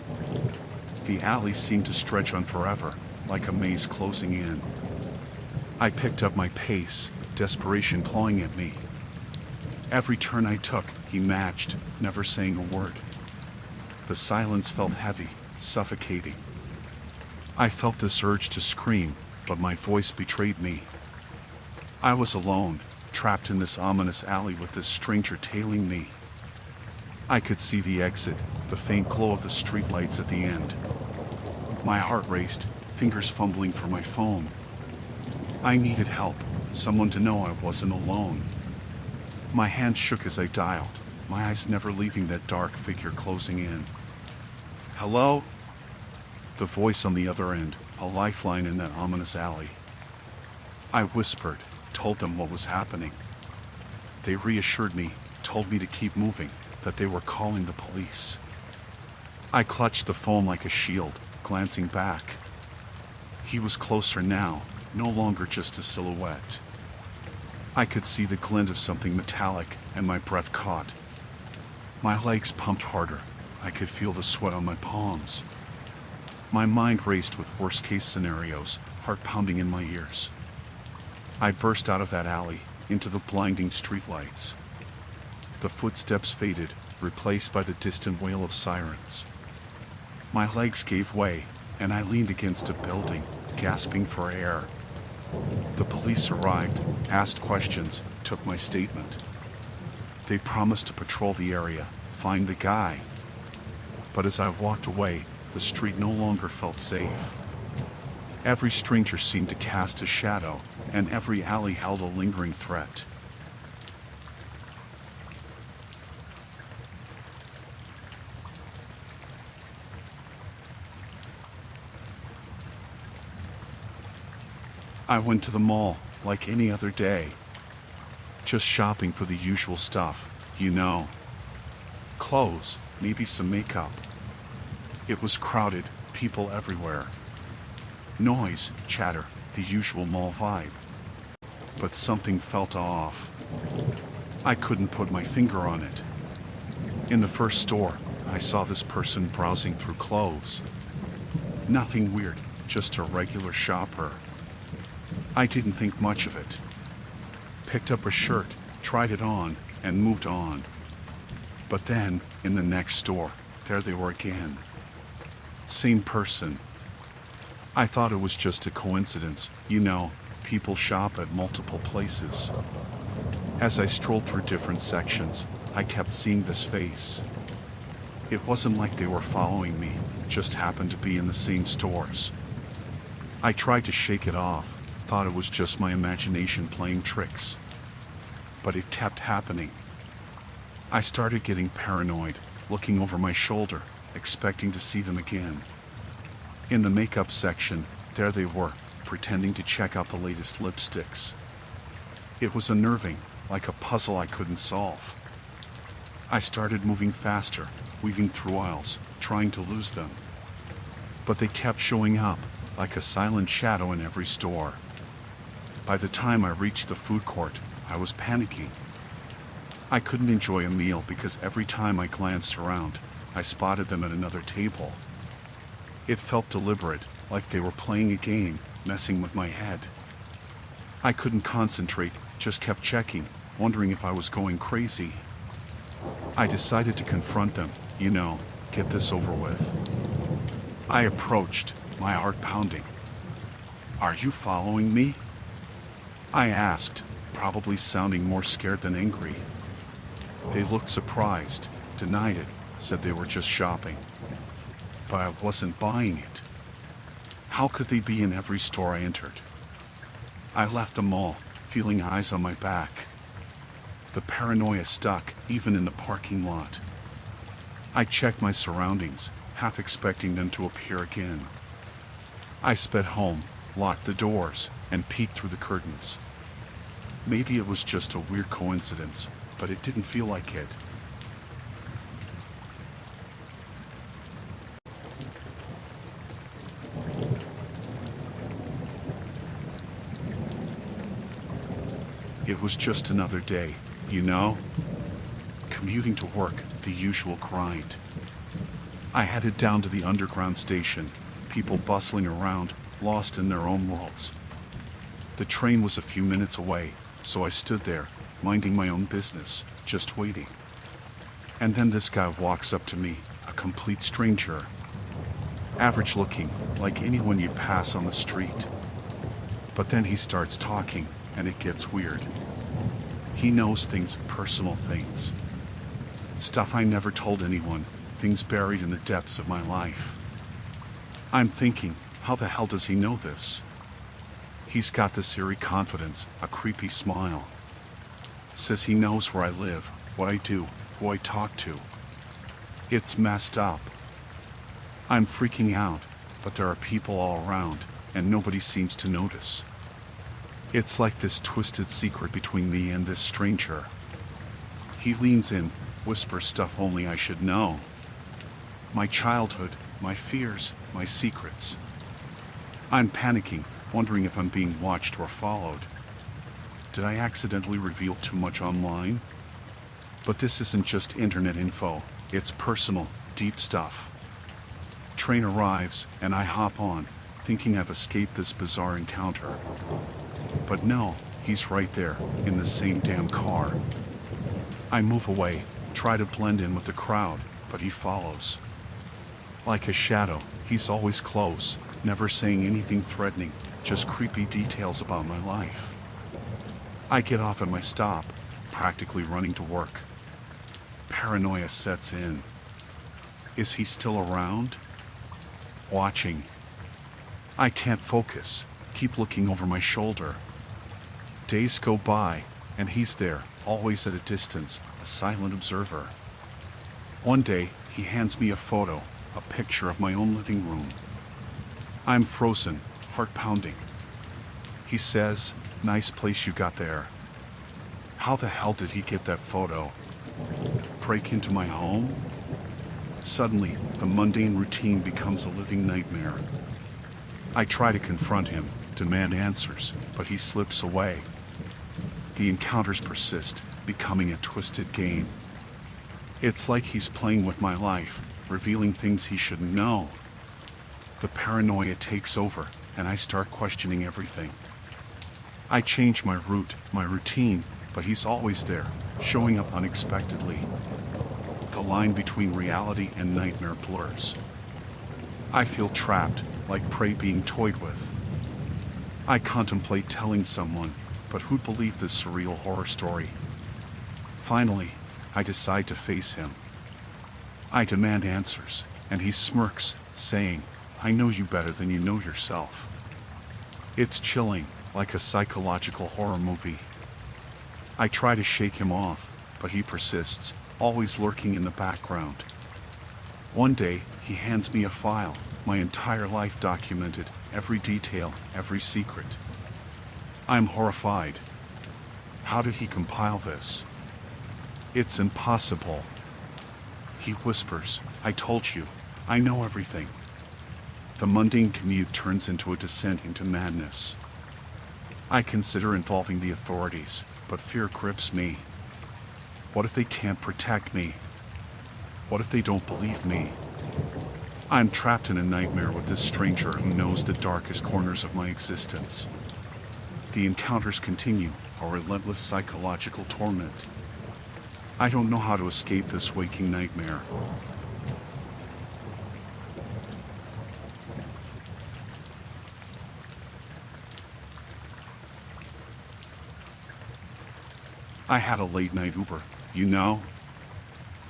The alley seemed to stretch on forever, like a maze closing in. I picked up my pace, desperation clawing at me. Every turn I took, he matched, never saying a word. The silence felt heavy, suffocating. I felt this urge to scream, but my voice betrayed me. I was alone, trapped in this ominous alley with this stranger tailing me. I could see the exit, the faint glow of the streetlights at the end. My heart raced, fingers fumbling for my phone. I needed help, someone to know I wasn't alone. My hand shook as I dialed, my eyes never leaving that dark figure closing in. Hello? The voice on the other end, a lifeline in that ominous alley. I whispered, told them what was happening. They reassured me, told me to keep moving, that they were calling the police. I clutched the phone like a shield, glancing back. He was closer now, no longer just a silhouette. I could see the glint of something metallic, and my breath caught. My legs pumped harder. I could feel the sweat on my palms. My mind raced with worst-case scenarios, heart pounding in my ears. I burst out of that alley, into the blinding streetlights. The footsteps faded, replaced by the distant wail of sirens. My legs gave way, and I leaned against a building, gasping for air. The police arrived, asked questions, took my statement. They promised to patrol the area, find the guy. But as I walked away, the street no longer felt safe. Every stranger seemed to cast a shadow, and every alley held a lingering threat. I went to the mall, like any other day. Just shopping for the usual stuff, Clothes, maybe some makeup. It was crowded, people everywhere. Noise, chatter, the usual mall vibe. But something felt off. I couldn't put my finger on it. In the first store, I saw this person browsing through clothes. Nothing weird, just a regular shopper. I didn't think much of it. Picked up a shirt, tried it on, and moved on. But then, in the next store, there they were again. Same person. I thought it was just a coincidence, people shop at multiple places. As I strolled through different sections, I kept seeing this face. It wasn't like they were following me, just happened to be in the same stores. I tried to shake it off, thought it was just my imagination playing tricks. But it kept happening. I started getting paranoid, looking over my shoulder, expecting to see them again. In the makeup section, there they were, pretending to check out the latest lipsticks. It was unnerving, like a puzzle I couldn't solve. I started moving faster, weaving through aisles, trying to lose them. But they kept showing up, like a silent shadow in every store. By the time I reached the food court, I was panicking. I couldn't enjoy a meal because every time I glanced around, I spotted them at another table. It felt deliberate, like they were playing a game, messing with my head. I couldn't concentrate, just kept checking, wondering if I was going crazy. I decided to confront them, get this over with. I approached, my heart pounding. "Are you following me?" I asked, probably sounding more scared than angry. They looked surprised, denied it, said they were just shopping. but I wasn't buying it. How could they be in every store I entered? I left the mall, feeling eyes on my back. The paranoia stuck, even in the parking lot. I checked my surroundings, half expecting them to appear again. I sped home, locked the doors, and peeked through the curtains. Maybe it was just a weird coincidence, but it didn't feel like it. It was just another day, you know? Commuting to work, the usual grind. I headed down to the underground station, people bustling around, lost in their own worlds. The train was a few minutes away, so I stood there, minding my own business, just waiting. And then this guy walks up to me, a complete stranger. Average looking, like anyone you'd pass on the street. But then he starts talking, and it gets weird. He knows things, personal things. Stuff I never told anyone, things buried in the depths of my life. I'm thinking, how the hell does he know this? He's got this eerie confidence, a creepy smile. Says he knows where I live, what I do, who I talk to. It's messed up. I'm freaking out, but there are people all around, and nobody seems to notice. It's like this twisted secret between me and this stranger. He leans in, whispers stuff only I should know. My childhood, my fears, my secrets. I'm panicking, wondering if I'm being watched or followed. Did I accidentally reveal too much online? But this isn't just internet info, it's personal, deep stuff. Train arrives, and I hop on, thinking I've escaped this bizarre encounter. But no, he's right there, in the same damn car. I move away, try to blend in with the crowd, but he follows. Like a shadow, he's always close, never saying anything threatening, just creepy details about my life. I get off at my stop, practically running to work. Paranoia sets in. Is he still around? Watching. I can't focus, keep looking over my shoulder. Days go by, and he's there, always at a distance, a silent observer. One day, he hands me a photo, a picture of my own living room. I'm frozen, heart pounding. He says, "Nice place you got there." How the hell did he get that photo? Break into my home? Suddenly, the mundane routine becomes a living nightmare. I try to confront him, demand answers, but he slips away. The encounters persist, becoming a twisted game. It's like he's playing with my life, revealing things he shouldn't know. The paranoia takes over, and I start questioning everything. I change my route, my routine, but he's always there, showing up unexpectedly. The line between reality and nightmare blurs. I feel trapped, like prey being toyed with. I contemplate telling someone, but who'd believe this surreal horror story? Finally, I decide to face him. I demand answers, and he smirks, saying, "I know you better than you know yourself." It's chilling, like a psychological horror movie. I try to shake him off, but he persists, always lurking in the background. One day, he hands me a file, my entire life documented, every detail, every secret. I'm horrified. How did he compile this? It's impossible. He whispers, "I told you, I know everything." The mundane commute turns into a descent into madness. I consider involving the authorities, but fear grips me. What if they can't protect me? What if they don't believe me? I'm trapped in a nightmare with this stranger who knows the darkest corners of my existence. The encounters continue, a relentless psychological torment. I don't know how to escape this waking nightmare. I had a late night Uber, you know?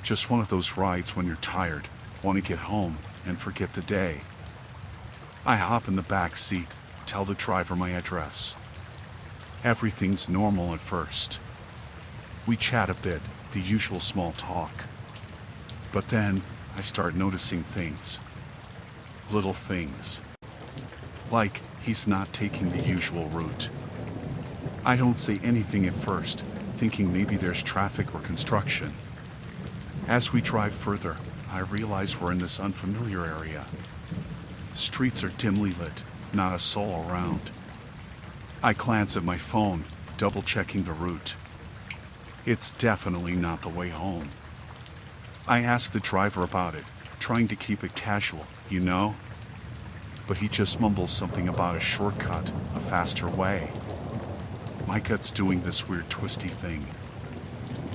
Just one of those rides when you're tired, want to get home, and forget the day. I hop in the back seat, tell the driver my address. Everything's normal at first. We chat a bit, the usual small talk. But then, I start noticing things. Little things. Like, he's not taking the usual route. I don't say anything at first, thinking maybe there's traffic or construction. As we drive further, I realize we're in this unfamiliar area. Streets are dimly lit, not a soul around. I glance at my phone, double-checking the route. It's definitely not the way home. I ask the driver about it, trying to keep it casual, you know? But he just mumbles something about a shortcut, a faster way. My gut's doing this weird twisty thing.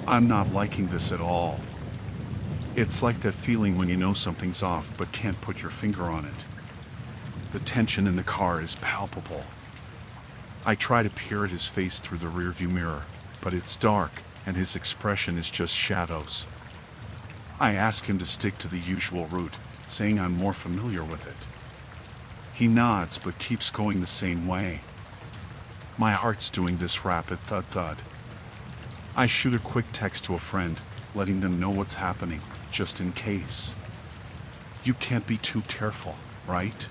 I'm not liking this at all. It's like that feeling when you know something's off but can't put your finger on it. The tension in the car is palpable. I try to peer at his face through the rearview mirror, but it's dark and his expression is just shadows. I ask him to stick to the usual route, saying I'm more familiar with it. He nods but keeps going the same way. My heart's doing this rapid thud-thud. I shoot a quick text to a friend, letting them know what's happening, just in case. You can't be too careful, right?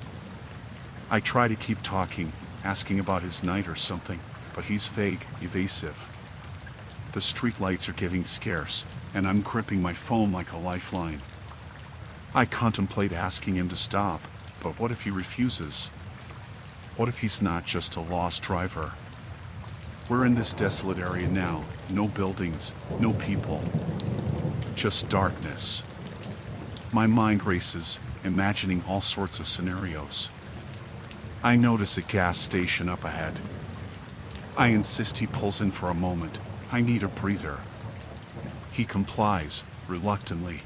I try to keep talking, asking about his night or something, but he's vague, evasive. The streetlights are getting scarce, and I'm gripping my phone like a lifeline. I contemplate asking him to stop, but what if he refuses? What if he's not just a lost driver? We're in this desolate area now, no buildings, no people. Just darkness. My mind races, imagining all sorts of scenarios. I notice a gas station up ahead. I insist he pulls in for a moment. I need a breather. He complies, reluctantly.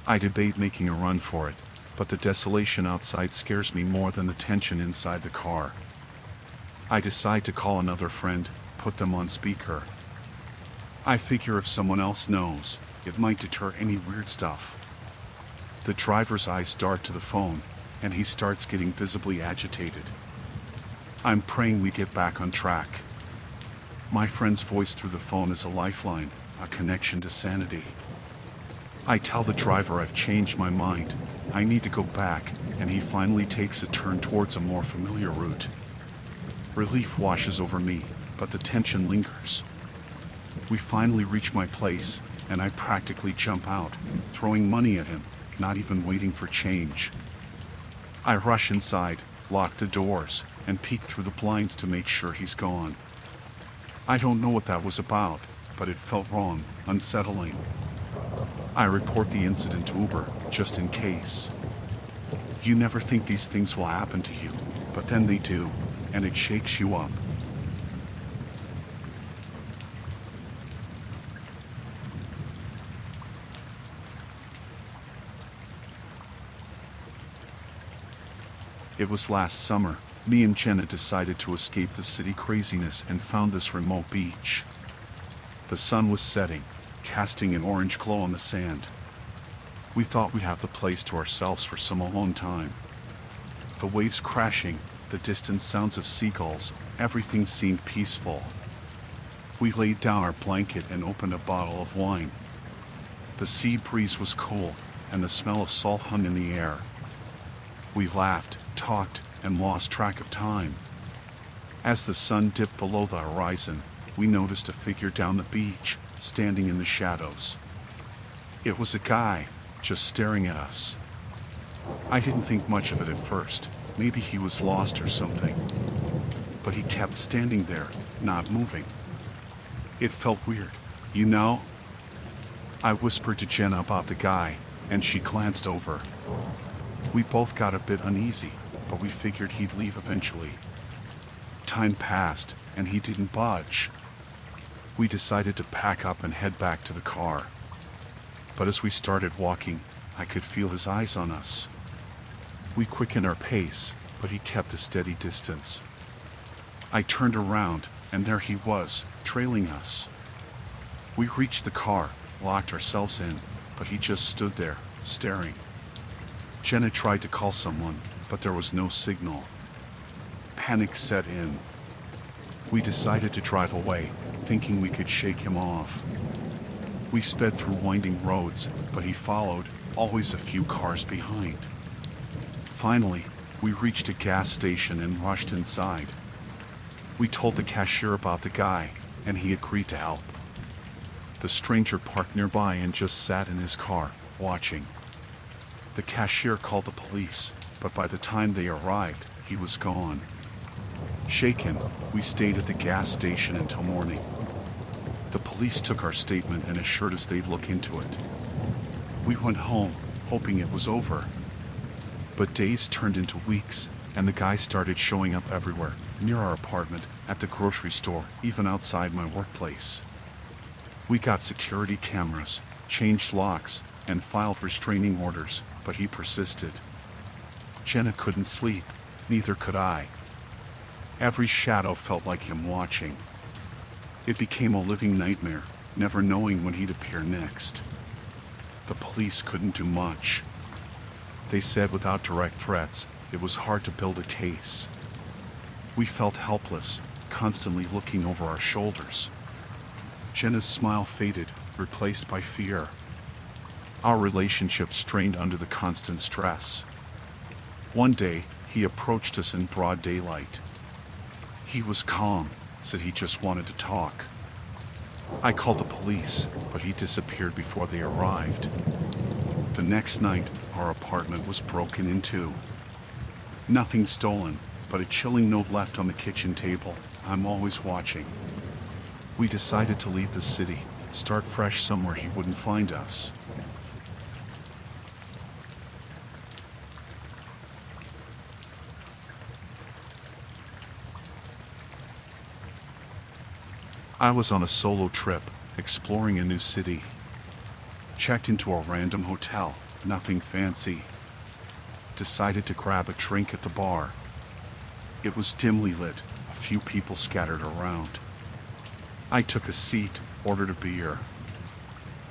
I debate making a run for it, but the desolation outside scares me more than the tension inside the car. I decide to call another friend, put them on speaker. I figure if someone else knows, it might deter any weird stuff. The driver's eyes dart to the phone, and he starts getting visibly agitated. I'm praying we get back on track. My friend's voice through the phone is a lifeline, a connection to sanity. I tell the driver I've changed my mind, I need to go back, and he finally takes a turn towards a more familiar route. Relief washes over me, but the tension lingers. We finally reach my place, and I practically jump out, throwing money at him, not even waiting for change. I rush inside, lock the doors, and peek through the blinds to make sure he's gone. I don't know what that was about, but it felt wrong, unsettling. I report the incident to Uber, just in case. You never think these things will happen to you, but then they do, and it shakes you up. It was last summer. Me and Jenna decided to escape the city craziness and found this remote beach. The sun was setting, casting an orange glow on the sand. We thought we'd have the place to ourselves for some alone time. The waves crashing, the distant sounds of seagulls, everything seemed peaceful. We laid down our blanket and opened a bottle of wine. The sea breeze was cool, and the smell of salt hung in the air. We laughed, talked, and lost track of time. As the sun dipped below the horizon, we noticed a figure down the beach, standing in the shadows. It was a guy, just staring at us. I didn't think much of it at first. Maybe he was lost or something. But he kept standing there, not moving. It felt weird, you know? I whispered to Jenna about the guy, and she glanced over. We both got a bit uneasy, but we figured he'd leave eventually. Time passed, and he didn't budge. We decided to pack up and head back to the car. But as we started walking, I could feel his eyes on us. We quickened our pace, but he kept a steady distance. I turned around, and there he was, trailing us. We reached the car, locked ourselves in, but he just stood there, staring. Jenna tried to call someone, but there was no signal. Panic set in. We decided to drive away, thinking we could shake him off. We sped through winding roads, but he followed, always a few cars behind. Finally, we reached a gas station and rushed inside. We told the cashier about the guy, and he agreed to help. The stranger parked nearby and just sat in his car, watching. The cashier called the police, but by the time they arrived, he was gone. Shaken, we stayed at the gas station until morning. The police took our statement and assured us they'd look into it. We went home, hoping it was over. But days turned into weeks, and the guy started showing up everywhere, near our apartment, at the grocery store, even outside my workplace. We got security cameras, changed locks, and filed restraining orders, but he persisted. Jenna couldn't sleep, neither could I. Every shadow felt like him watching. It became a living nightmare, never knowing when he'd appear next. The police couldn't do much. They said without direct threats, it was hard to build a case. We felt helpless, constantly looking over our shoulders. Jenna's smile faded, replaced by fear. Our relationship strained under the constant stress. One day, he approached us in broad daylight. He was calm, said he just wanted to talk. I called the police, but he disappeared before they arrived. The next night, our apartment was broken into. Nothing stolen, but a chilling note left on the kitchen table. I'm always watching. We decided to leave the city, start fresh somewhere he wouldn't find us. I was on a solo trip, exploring a new city. Checked into a random hotel, nothing fancy. Decided to grab a drink at the bar. It was dimly lit, a few people scattered around. I took a seat, ordered a beer.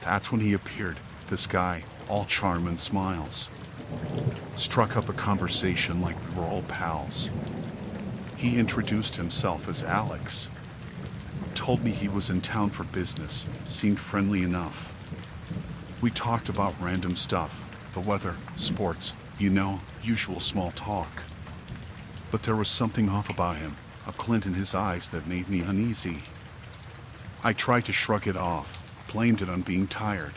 That's when he appeared, this guy, all charm and smiles. Struck up a conversation like we were old pals. He introduced himself as Alex. Told me he was in town for business, seemed friendly enough. We talked about random stuff, the weather, sports, usual small talk. But there was something off about him, a glint in his eyes that made me uneasy. I tried to shrug it off, blamed it on being tired.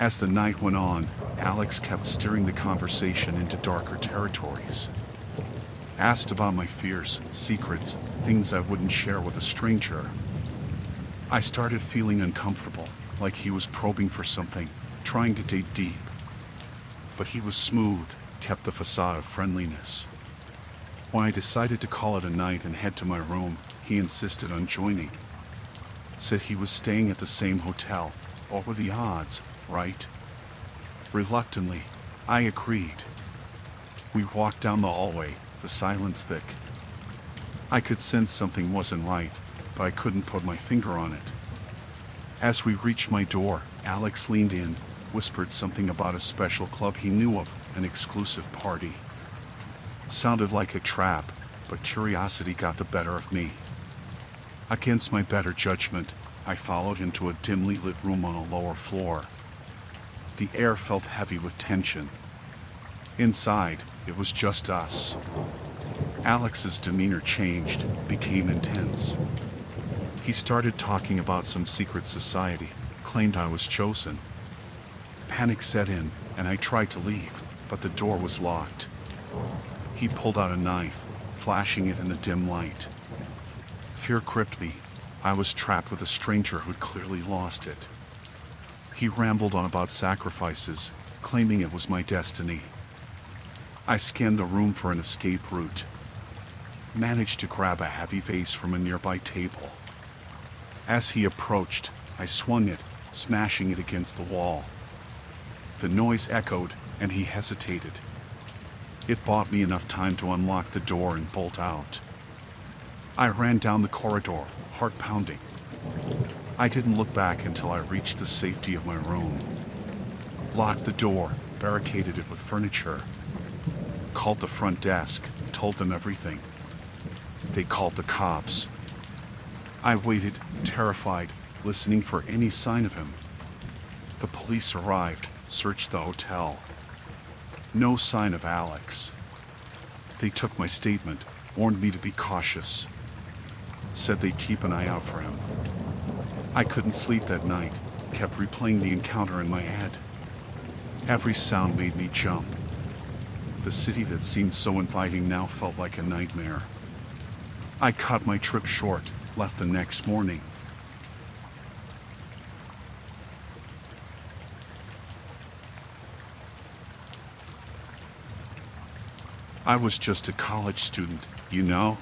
As the night went on, Alex kept steering the conversation into darker territories. Asked about my fears, secrets, things I wouldn't share with a stranger. I started feeling uncomfortable, like he was probing for something, trying to dig deep. But he was smooth, kept the facade of friendliness. When I decided to call it a night and head to my room, he insisted on joining. Said he was staying at the same hotel. What were the odds, right? Reluctantly, I agreed. We walked down the hallway, the silence thick. I could sense something wasn't right, but I couldn't put my finger on it. As we reached my door, Alex leaned in, whispered something about a special club he knew of, an exclusive party. Sounded like a trap, but curiosity got the better of me. Against my better judgment, I followed him to a dimly lit room on a lower floor. The air felt heavy with tension. Inside, it was just us. Alex's demeanor changed, became intense. He started talking about some secret society, claimed I was chosen. Panic set in, and I tried to leave, but the door was locked. He pulled out a knife, flashing it in the dim light. Fear gripped me. I was trapped with a stranger who'd clearly lost it. He rambled on about sacrifices, claiming it was my destiny. I scanned the room for an escape route. Managed to grab a heavy vase from a nearby table. As he approached, I swung it, smashing it against the wall. The noise echoed, and he hesitated. It bought me enough time to unlock the door and bolt out. I ran down the corridor, heart pounding. I didn't look back until I reached the safety of my room. Locked the door, barricaded it with furniture. Called the front desk, told them everything. They called the cops. I waited, terrified, listening for any sign of him. The police arrived, searched the hotel. No sign of Alex. They took my statement, warned me to be cautious. Said they'd keep an eye out for him. I couldn't sleep that night, kept replaying the encounter in my head. Every sound made me jump. The city that seemed so inviting now felt like a nightmare. I cut my trip short, left the next morning. I was just a college student, you know?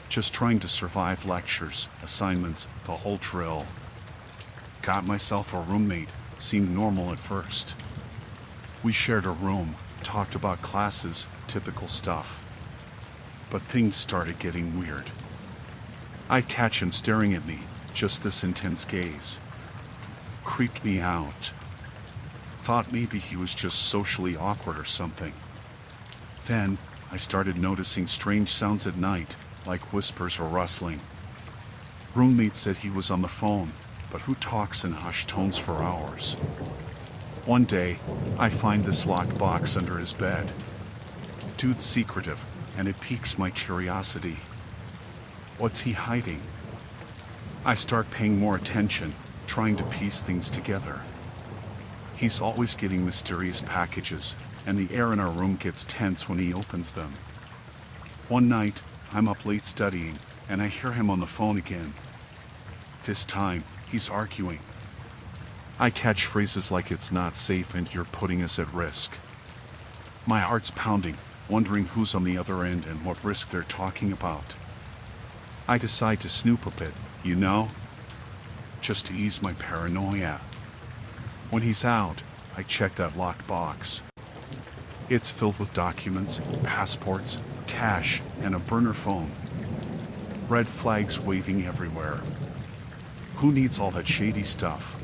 Just trying to survive lectures, assignments, the whole drill. Got myself a roommate, seemed normal at first. We shared a room, talked about classes, typical stuff. But things started getting weird. I'd catch him staring at me, just this intense gaze. Creeped me out. Thought maybe he was just socially awkward or something. Then, I started noticing strange sounds at night, like whispers or rustling. Roommate said he was on the phone, but who talks in hushed tones for hours? One day, I find this locked box under his bed. Dude's secretive, and it piques my curiosity. What's he hiding? I start paying more attention, trying to piece things together. He's always getting mysterious packages, and the air in our room gets tense when he opens them. One night, I'm up late studying, and I hear him on the phone again. This time, he's arguing. I catch phrases like "it's not safe" and "you're putting us at risk." My heart's pounding, wondering who's on the other end and what risk they're talking about. I decide to snoop a bit, you know? Just to ease my paranoia. When he's out, I check that locked box. It's filled with documents, passports, cash, and a burner phone. Red flags waving everywhere. Who needs all that shady stuff?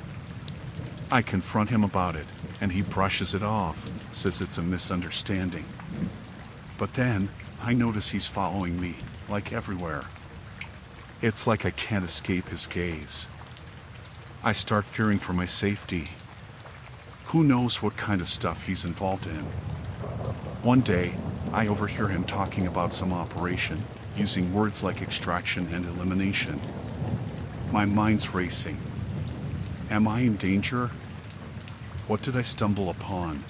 I confront him about it, and he brushes it off, says it's a misunderstanding. But then, I notice he's following me, like everywhere. It's like I can't escape his gaze. I start fearing for my safety. Who knows what kind of stuff he's involved in? One day, I overhear him talking about some operation, using words like extraction and elimination. My mind's racing. Am I in danger? What did I stumble upon?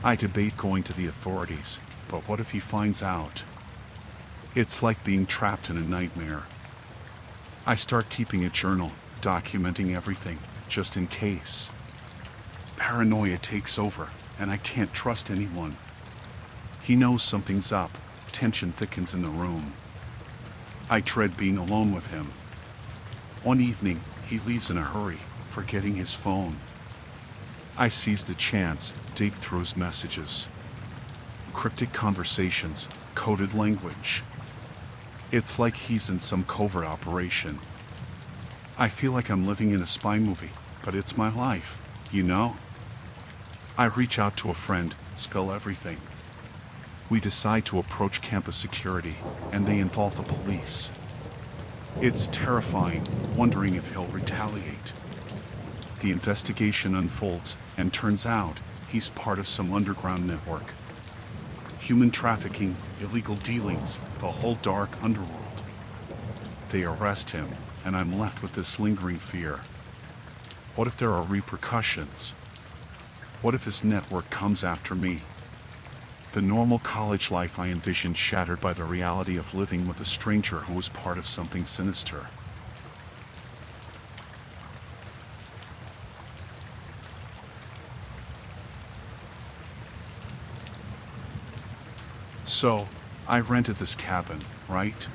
I debate going to the authorities, but what if he finds out? It's like being trapped in a nightmare. I start keeping a journal, documenting everything, just in case. Paranoia takes over, and I can't trust anyone. He knows something's up, tension thickens in the room. I dread being alone with him. One evening, he leaves in a hurry, forgetting his phone. I seize the chance, dig through his messages. Cryptic conversations, coded language. It's like he's in some covert operation. I feel like I'm living in a spy movie, but it's my life, you know? I reach out to a friend, spill everything. We decide to approach campus security, and they involve the police. It's terrifying, wondering if he'll retaliate. The investigation unfolds, and turns out he's part of some underground network. Human trafficking, illegal dealings, the whole dark underworld. They arrest him, and I'm left with this lingering fear. What if there are repercussions? What if his network comes after me? The normal college life I envisioned shattered by the reality of living with a stranger who was part of something sinister. So, I rented this cabin, right?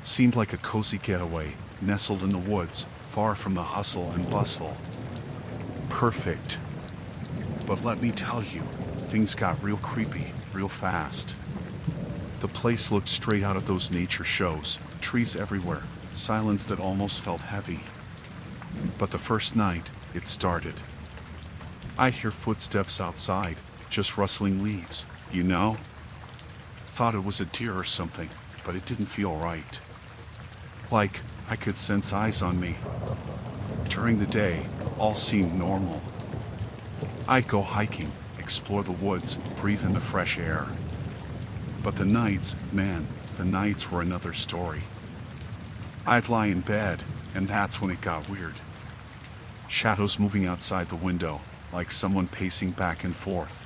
Seemed like a cozy getaway, nestled in the woods, far from the hustle and bustle. Perfect. But let me tell you, things got real creepy, real fast. The place looked straight out of those nature shows, trees everywhere, silence that almost felt heavy. But the first night, it started. I hear footsteps outside, just rustling leaves, you know? Thought it was a deer or something, but it didn't feel right. Like I could sense eyes on me. During the day, all seemed normal. I'd go hiking, explore the woods, breathe in the fresh air. But the nights, man, the nights were another story. I'd lie in bed, and that's when it got weird. Shadows moving outside the window, like someone pacing back and forth.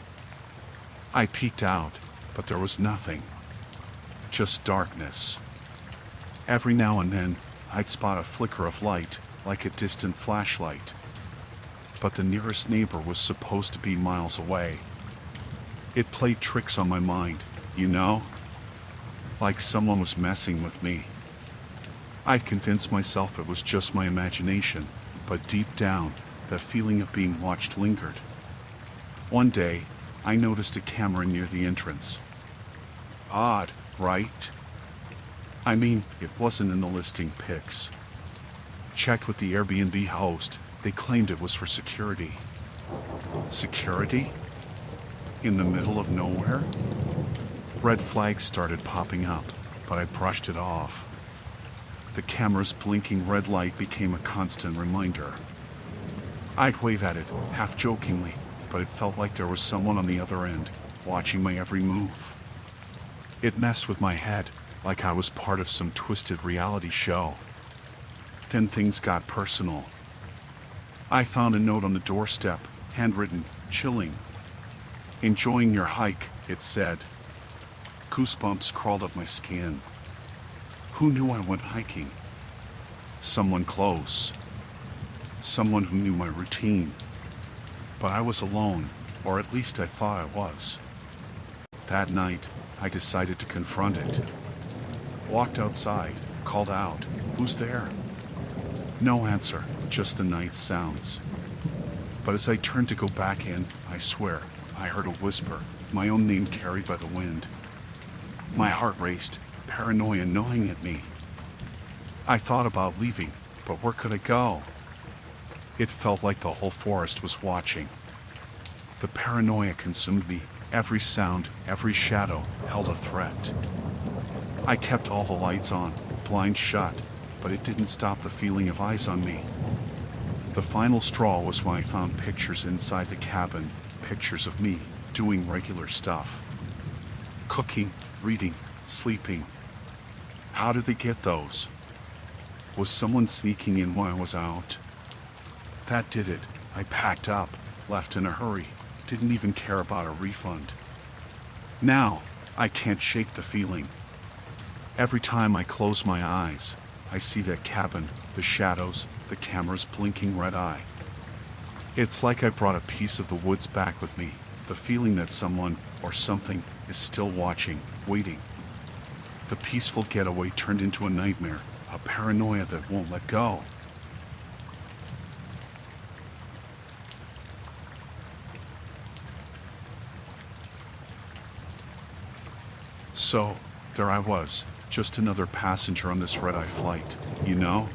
I peeked out, but there was nothing. Just darkness. Every now and then, I'd spot a flicker of light, like a distant flashlight. But the nearest neighbor was supposed to be miles away. It played tricks on my mind, you know? Like someone was messing with me. I'd convinced myself it was just my imagination, but deep down, that feeling of being watched lingered. One day, I noticed a camera near the entrance. Odd, right? I mean, it wasn't in the listing pics. Checked with the Airbnb host, they claimed it was for security. Security? In the middle of nowhere? Red flags started popping up, but I brushed it off. The camera's blinking red light became a constant reminder. I'd wave at it, half jokingly, but it felt like there was someone on the other end, watching my every move. It messed with my head, like I was part of some twisted reality show. Then things got personal. I found a note on the doorstep, handwritten, chilling. "Enjoying your hike," it said. Goosebumps crawled up my skin. Who knew I went hiking? Someone close. Someone who knew my routine. But I was alone, or at least I thought I was. That night, I decided to confront it. Walked outside, called out, "Who's there?" No answer, just the night sounds. But as I turned to go back in, I swear, I heard a whisper, my own name carried by the wind. My heart raced, paranoia gnawing at me. I thought about leaving, but where could I go? It felt like the whole forest was watching. The paranoia consumed me. Every sound, every shadow held a threat. I kept all the lights on, blinds shut, but it didn't stop the feeling of eyes on me. The final straw was when I found pictures inside the cabin, pictures of me doing regular stuff. Cooking, reading, sleeping. How did they get those? Was someone sneaking in while I was out? That did it. I packed up, left in a hurry, didn't even care about a refund. Now, I can't shake the feeling. Every time I close my eyes, I see that cabin, the shadows, the camera's blinking red eye. It's like I brought a piece of the woods back with me, the feeling that someone, or something, is still watching, waiting. The peaceful getaway turned into a nightmare, a paranoia that won't let go. So, there I was, just another passenger on this red-eye flight, you know?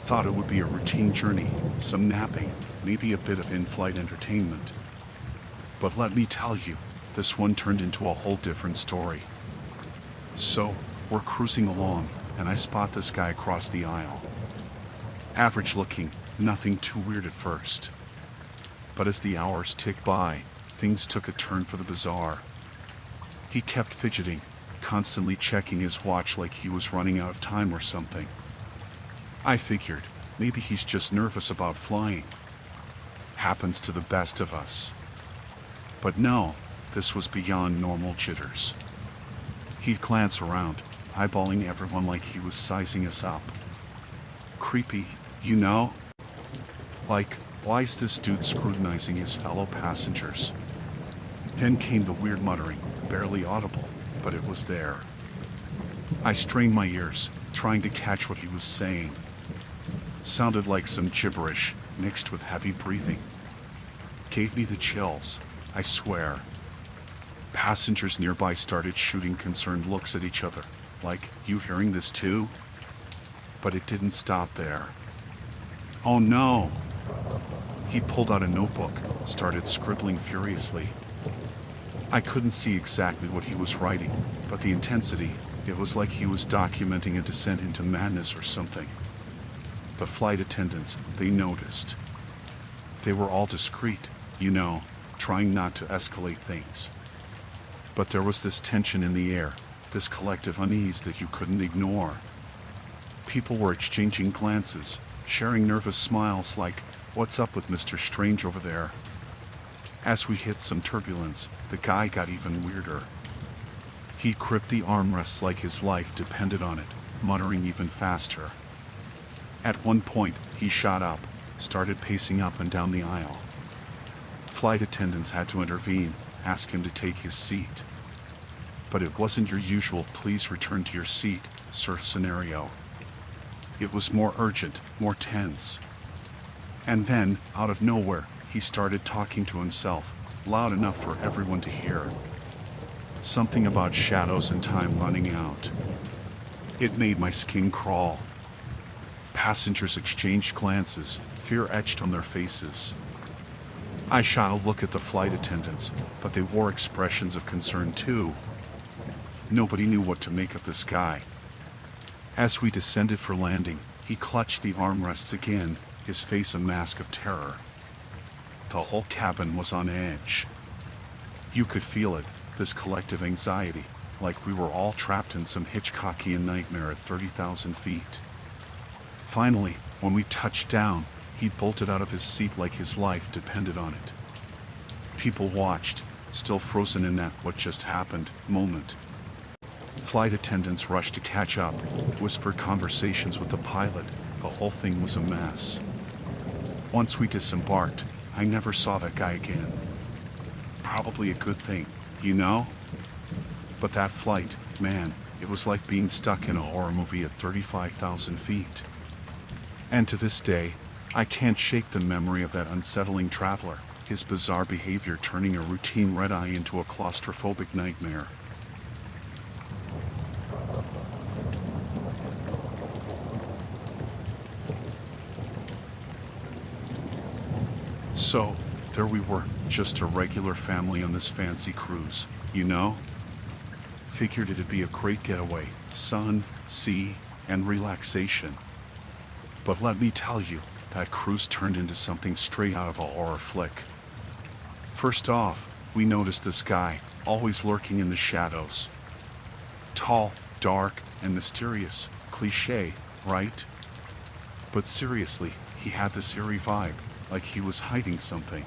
Thought it would be a routine journey, some napping, maybe a bit of in-flight entertainment. But let me tell you, this one turned into a whole different story. So, we're cruising along, and I spot this guy across the aisle. Average looking, nothing too weird at first. But as the hours ticked by, things took a turn for the bizarre. He kept fidgeting, constantly checking his watch like he was running out of time or something. I figured, maybe he's just nervous about flying. Happens to the best of us. But no, this was beyond normal jitters. He'd glance around, eyeballing everyone like he was sizing us up. Creepy, you know? Like, why is this dude scrutinizing his fellow passengers? Then came the weird muttering, barely audible, but it was there. I strained my ears, trying to catch what he was saying. Sounded like some gibberish, mixed with heavy breathing. Gave me the chills, I swear. Passengers nearby started shooting concerned looks at each other, like, "You hearing this too?" But it didn't stop there. Oh no! He pulled out a notebook, started scribbling furiously. I couldn't see exactly what he was writing, but the intensity, it was like he was documenting a descent into madness or something. The flight attendants, they noticed. They were all discreet, trying not to escalate things. But there was this tension in the air, this collective unease that you couldn't ignore. People were exchanging glances, sharing nervous smiles like, "What's up with Mr. Strange over there?" As we hit some turbulence, the guy got even weirder. He gripped the armrests like his life depended on it, muttering even faster. At one point, he shot up, started pacing up and down the aisle. Flight attendants had to intervene, ask him to take his seat. But it wasn't your usual "please return to your seat," sir scenario. It was more urgent, more tense. And then, out of nowhere, he started talking to himself, loud enough for everyone to hear. Something about shadows and time running out. It made my skin crawl. Passengers exchanged glances, fear etched on their faces. I shot a look at the flight attendants, but they wore expressions of concern too. Nobody knew what to make of this guy. As we descended for landing, he clutched the armrests again, his face a mask of terror. The whole cabin was on edge. You could feel it, this collective anxiety, like we were all trapped in some Hitchcockian nightmare at 30,000 feet. Finally, when we touched down, he bolted out of his seat like his life depended on it. People watched, still frozen in that "what just happened" moment. Flight attendants rushed to catch up, whispered conversations with the pilot. The whole thing was a mess. Once we disembarked, I never saw that guy again. Probably a good thing, But that flight, man, it was like being stuck in a horror movie at 35,000 feet. And to this day, I can't shake the memory of that unsettling traveler, his bizarre behavior turning a routine red-eye into a claustrophobic nightmare. So, there we were, just a regular family on this fancy cruise, Figured it'd be a great getaway, sun, sea, and relaxation. But let me tell you, that cruise turned into something straight out of a horror flick. First off, we noticed this guy, always lurking in the shadows. Tall, dark, and mysterious, cliché, right? But seriously, he had this eerie vibe, like he was hiding something.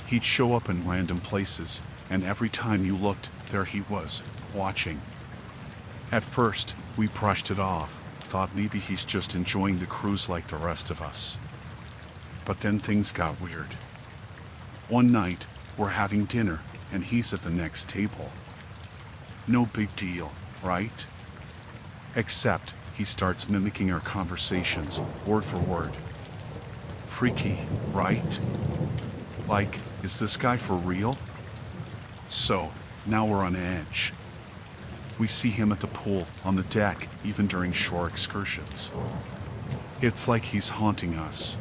He'd show up in random places, and every time you looked, there he was, watching. At first, we brushed it off, thought maybe he's just enjoying the cruise like the rest of us. But then things got weird. One night, we're having dinner, and he's at the next table. No big deal, right? Except, he starts mimicking our conversations, word for word. Freaky, right? Like, is this guy for real? So, now we're on edge. We see him at the pool, on the deck, even during shore excursions. It's like he's haunting us.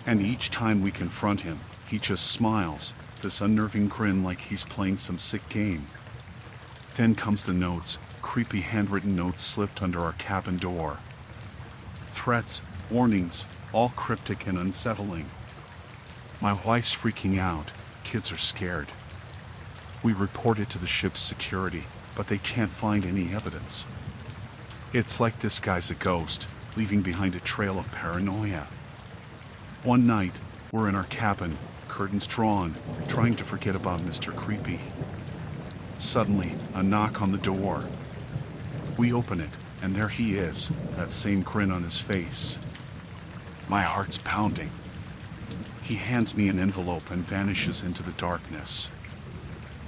And each time we confront him, he just smiles, this unnerving grin like he's playing some sick game. Then comes the notes, creepy handwritten notes slipped under our cabin door. Threats, warnings, all cryptic and unsettling. My wife's freaking out, kids are scared. We report it to the ship's security, but they can't find any evidence. It's like this guy's a ghost, leaving behind a trail of paranoia. One night, we're in our cabin, curtains drawn, trying to forget about Mr. Creepy. Suddenly, a knock on the door. We open it, and there he is, that same grin on his face. My heart's pounding. He hands me an envelope and vanishes into the darkness.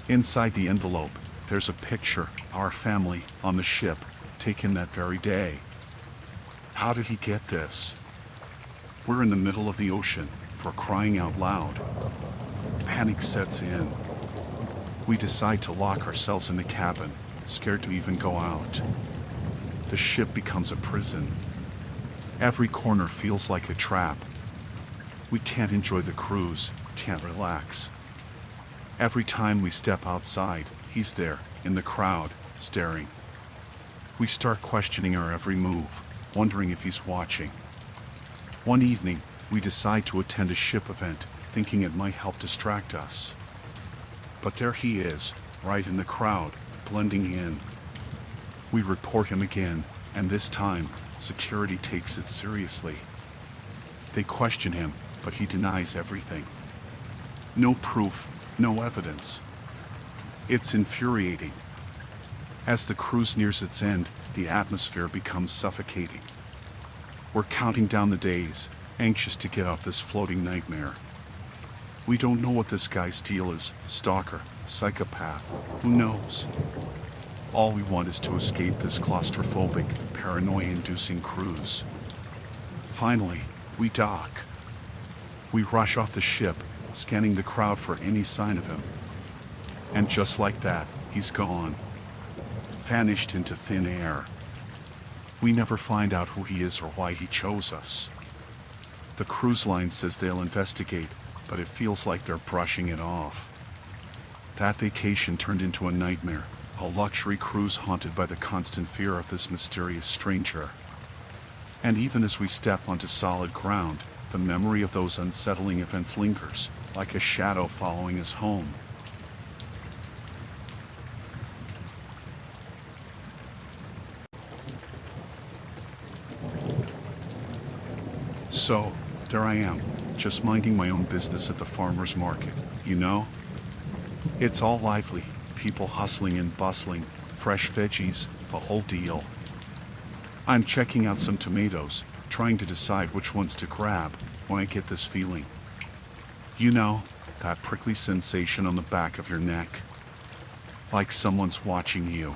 Inside the envelope, there's a picture, our family, on the ship, taken that very day. How did he get this? We're in the middle of the ocean, for crying out loud. Panic sets in. We decide to lock ourselves in the cabin, scared to even go out. The ship becomes a prison. Every corner feels like a trap. We can't enjoy the cruise, can't relax. Every time we step outside, he's there, in the crowd, staring. We start questioning our every move, wondering if he's watching. One evening, we decide to attend a ship event, thinking it might help distract us. But there he is, right in the crowd, blending in. We report him again, and this time, security takes it seriously. They question him, but he denies everything. No proof, no evidence. It's infuriating. As the cruise nears its end, the atmosphere becomes suffocating. We're counting down the days, anxious to get off this floating nightmare. We don't know what this guy's deal is, stalker, psychopath, who knows? All we want is to escape this claustrophobic, paranoia-inducing cruise. Finally, we dock. We rush off the ship, scanning the crowd for any sign of him. And just like that, he's gone. Vanished into thin air. We never find out who he is or why he chose us. The cruise line says they'll investigate, but it feels like they're brushing it off. That vacation turned into a nightmare, a luxury cruise haunted by the constant fear of this mysterious stranger. And even as we step onto solid ground, the memory of those unsettling events lingers, like a shadow following us home. So, there I am, just minding my own business at the farmer's market, you know? It's all lively, people hustling and bustling, fresh veggies, the whole deal. I'm checking out some tomatoes, trying to decide which ones to grab, when I get this feeling. You know, that prickly sensation on the back of your neck. Like someone's watching you.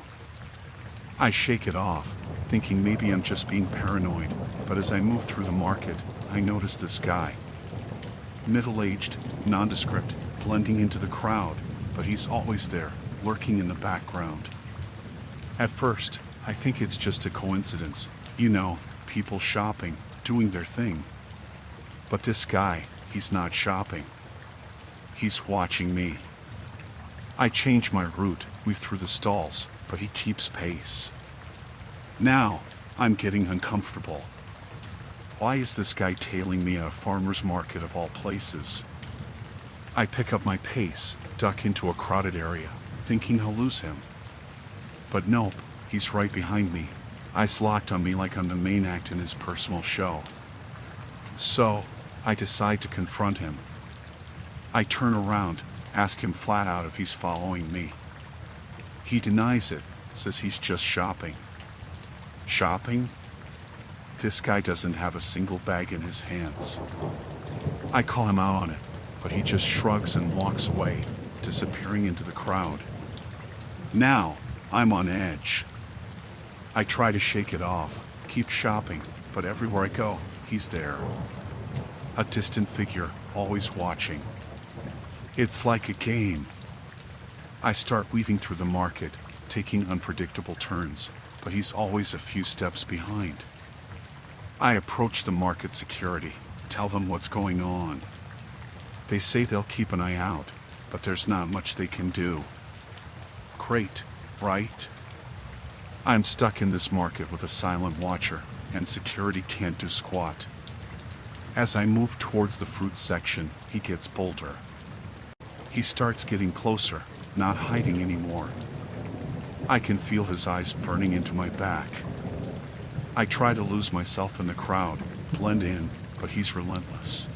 I shake it off, thinking maybe I'm just being paranoid, but as I move through the market, I notice this guy. Middle-aged, nondescript, blending into the crowd, but he's always there, lurking in the background. At first, I think it's just a coincidence, you know, people shopping, doing their thing. But this guy, he's not shopping. He's watching me. I change my route, weave through the stalls, but he keeps pace. Now, I'm getting uncomfortable. Why is this guy tailing me at a farmer's market of all places? I pick up my pace, duck into a crowded area, thinking I'll lose him. But nope, he's right behind me, eyes locked on me like I'm the main act in his personal show. So, I decide to confront him. I turn around, ask him flat out if he's following me. He denies it, says he's just shopping. Shopping? This guy doesn't have a single bag in his hands. I call him out on it, but he just shrugs and walks away, disappearing into the crowd. Now, I'm on edge. I try to shake it off, keep shopping, but everywhere I go, he's there. A distant figure, always watching. It's like a game. I start weaving through the market, taking unpredictable turns, but he's always a few steps behind. I approach the market security, tell them what's going on. They say they'll keep an eye out, but there's not much they can do. Great, right? I'm stuck in this market with a silent watcher, and security can't do squat. As I move towards the fruit section, he gets bolder. He starts getting closer, not hiding anymore. I can feel his eyes burning into my back. I try to lose myself in the crowd, blend in, but he's relentless.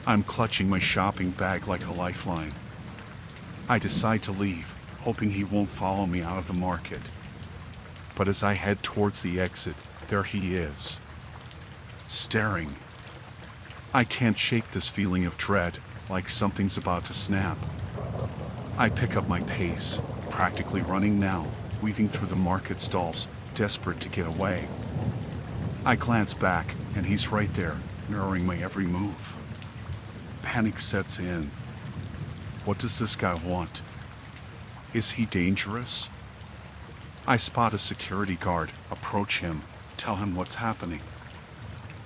I'm clutching my shopping bag like a lifeline. I decide to leave, hoping he won't follow me out of the market. But as I head towards the exit, there he is. Staring. I can't shake this feeling of dread, like something's about to snap. I pick up my pace, practically running now, weaving through the market stalls, desperate to get away. I glance back, and he's right there, mirroring my every move. Panic sets in. What does this guy want? Is he dangerous? I spot a security guard, approach him, tell him what's happening.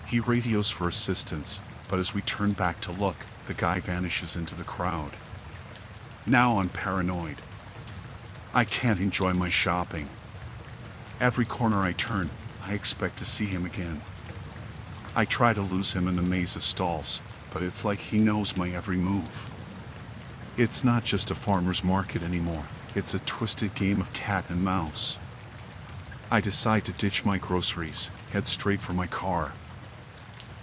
He radios for assistance, but as we turn back to look, the guy vanishes into the crowd. Now I'm paranoid. I can't enjoy my shopping. Every corner I turn, I expect to see him again. I try to lose him in the maze of stalls, but it's like he knows my every move. It's not just a farmer's market anymore. It's a twisted game of cat and mouse. I decide to ditch my groceries, head straight for my car.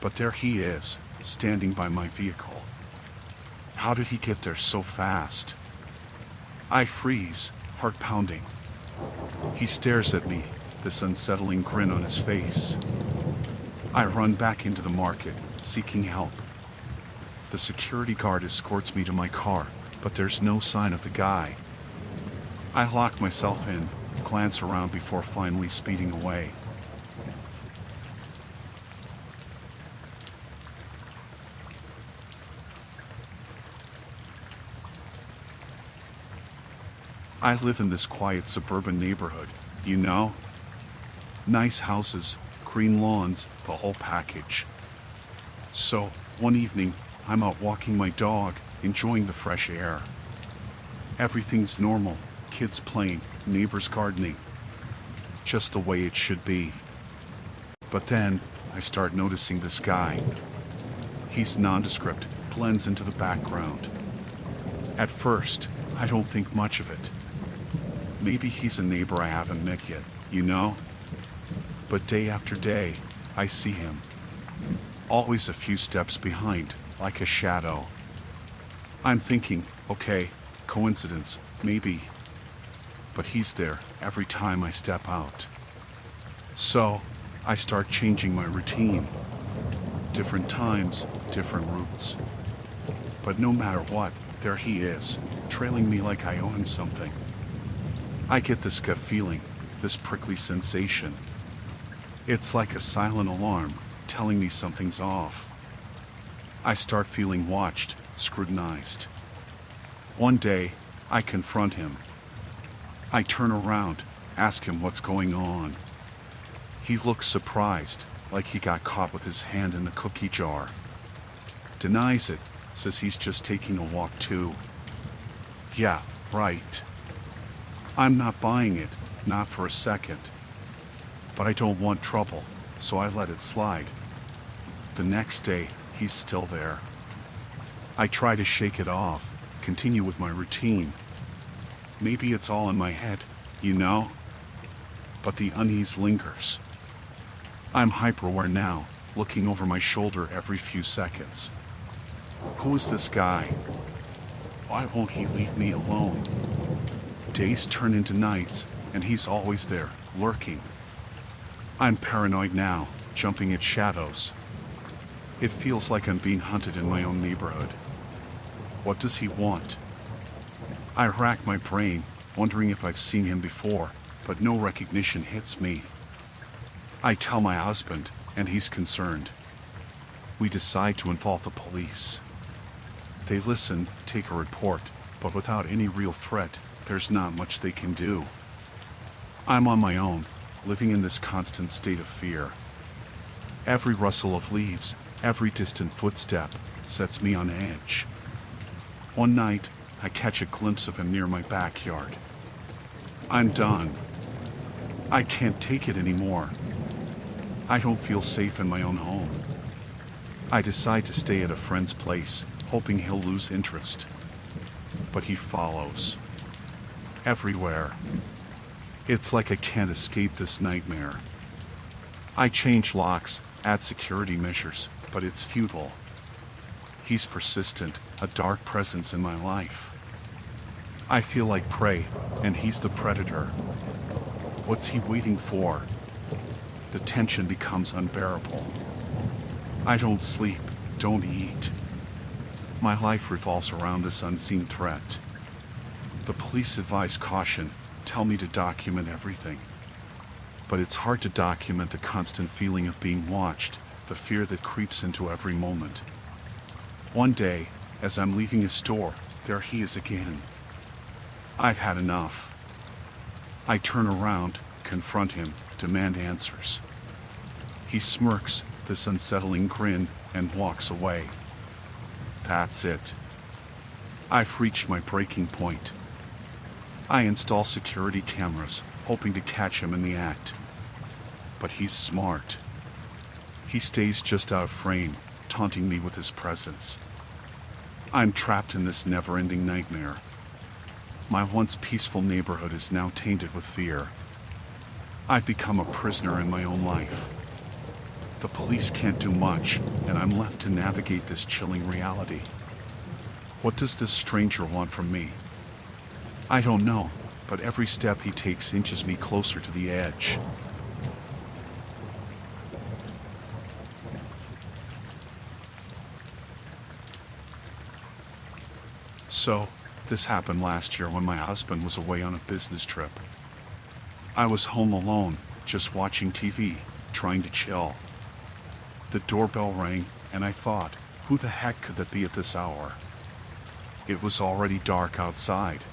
But there he is, standing by my vehicle. How did he get there so fast? I freeze, heart pounding. He stares at me, this unsettling grin on his face. I run back into the market, seeking help. The security guard escorts me to my car, but there's no sign of the guy. I lock myself in, glance around before finally speeding away. I live in this quiet suburban neighborhood, you know? Nice houses, green lawns, the whole package. So, one evening, I'm out walking my dog, enjoying the fresh air. Everything's normal, kids playing, neighbors gardening. Just the way it should be. But then, I start noticing this guy. He's nondescript, blends into the background. At first, I don't think much of it. Maybe he's a neighbor I haven't met yet, you know? But day after day, I see him. Always a few steps behind, like a shadow. I'm thinking, okay, coincidence, maybe. But he's there every time I step out. So, I start changing my routine. Different times, different routes. But no matter what, there he is, trailing me like I owe him something. I get this gut feeling, this prickly sensation. It's like a silent alarm, telling me something's off. I start feeling watched, scrutinized. One day, I confront him. I turn around, ask him what's going on. He looks surprised, like he got caught with his hand in the cookie jar. Denies it, says he's just taking a walk too. Yeah, right. I'm not buying it, not for a second. But I don't want trouble, so I let it slide. The next day, he's still there. I try to shake it off, continue with my routine. Maybe it's all in my head, you know? But the unease lingers. I'm hyper-aware now, looking over my shoulder every few seconds. Who is this guy? Why won't he leave me alone? Days turn into nights, and he's always there, lurking. I'm paranoid now, jumping at shadows. It feels like I'm being hunted in my own neighborhood. What does he want? I rack my brain, wondering if I've seen him before, but no recognition hits me. I tell my husband, and he's concerned. We decide to involve the police. They listen, take a report, but without any real threat, there's not much they can do. I'm on my own, living in this constant state of fear. Every rustle of leaves, every distant footstep, sets me on edge. One night, I catch a glimpse of him near my backyard. I'm done. I can't take it anymore. I don't feel safe in my own home. I decide to stay at a friend's place, hoping he'll lose interest. But he follows. Everywhere. It's like I can't escape this nightmare. I change locks, add security measures, but it's futile. He's persistent, a dark presence in my life. I feel like prey, and he's the predator. What's he waiting for? The tension becomes unbearable. I don't sleep, don't eat. My life revolves around this unseen threat. The police advise caution, tell me to document everything. But it's hard to document the constant feeling of being watched, the fear that creeps into every moment. One day, as I'm leaving his store, there he is again. I've had enough. I turn around, confront him, demand answers. He smirks, this unsettling grin and walks away. That's it. I've reached my breaking point. I install security cameras, hoping to catch him in the act. But he's smart. He stays just out of frame, taunting me with his presence. I'm trapped in this never-ending nightmare. My once peaceful neighborhood is now tainted with fear. I've become a prisoner in my own life. The police can't do much, and I'm left to navigate this chilling reality. What does this stranger want from me? I don't know, but every step he takes inches me closer to the edge. So, this happened last year when my husband was away on a business trip. I was home alone, just watching TV, trying to chill. The doorbell rang, and I thought, who the heck could that be at this hour? It was already dark outside.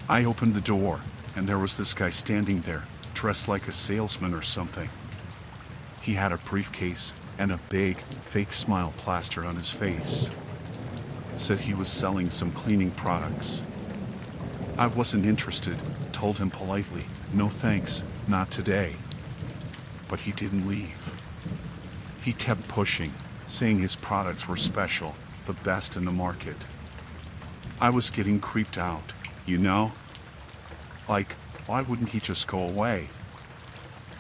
I opened the door, and there was this guy standing there, dressed like a salesman or something. He had a briefcase and a big, fake smile plastered on his face. Said he was selling some cleaning products. I wasn't interested, told him politely, no thanks, not today. But he didn't leave. He kept pushing, saying his products were special, the best in the market. I was getting creeped out, you know? Like, why wouldn't he just go away?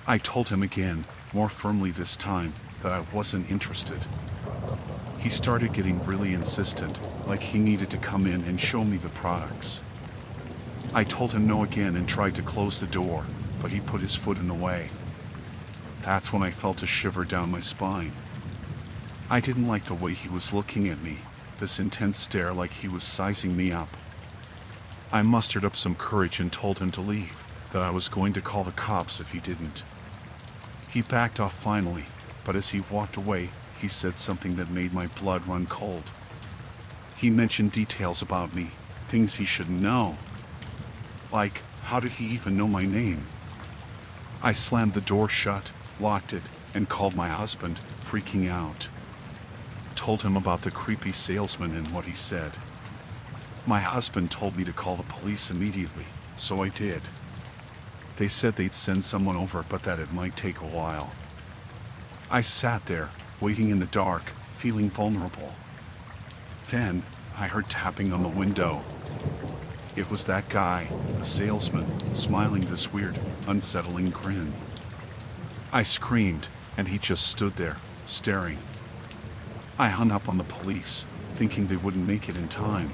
I told him again, more firmly this time, that I wasn't interested. He started getting really insistent, like he needed to come in and show me the products. I told him no again and tried to close the door, but he put his foot in the way. That's when I felt a shiver down my spine. I didn't like the way he was looking at me, this intense stare like he was sizing me up. I mustered up some courage and told him to leave, that I was going to call the cops if he didn't. He backed off finally, but as he walked away, he said something that made my blood run cold. He mentioned details about me, things he shouldn't know. Like, how did he even know my name? I slammed the door shut, locked it, and called my husband, freaking out. Told him about the creepy salesman and what he said. My husband told me to call the police immediately, so I did. They said they'd send someone over, but that it might take a while. I sat there, waiting in the dark, feeling vulnerable. Then, I heard tapping on the window. It was that guy, the salesman, smiling this weird, unsettling grin. I screamed, and he just stood there, staring. I hung up on the police, thinking they wouldn't make it in time.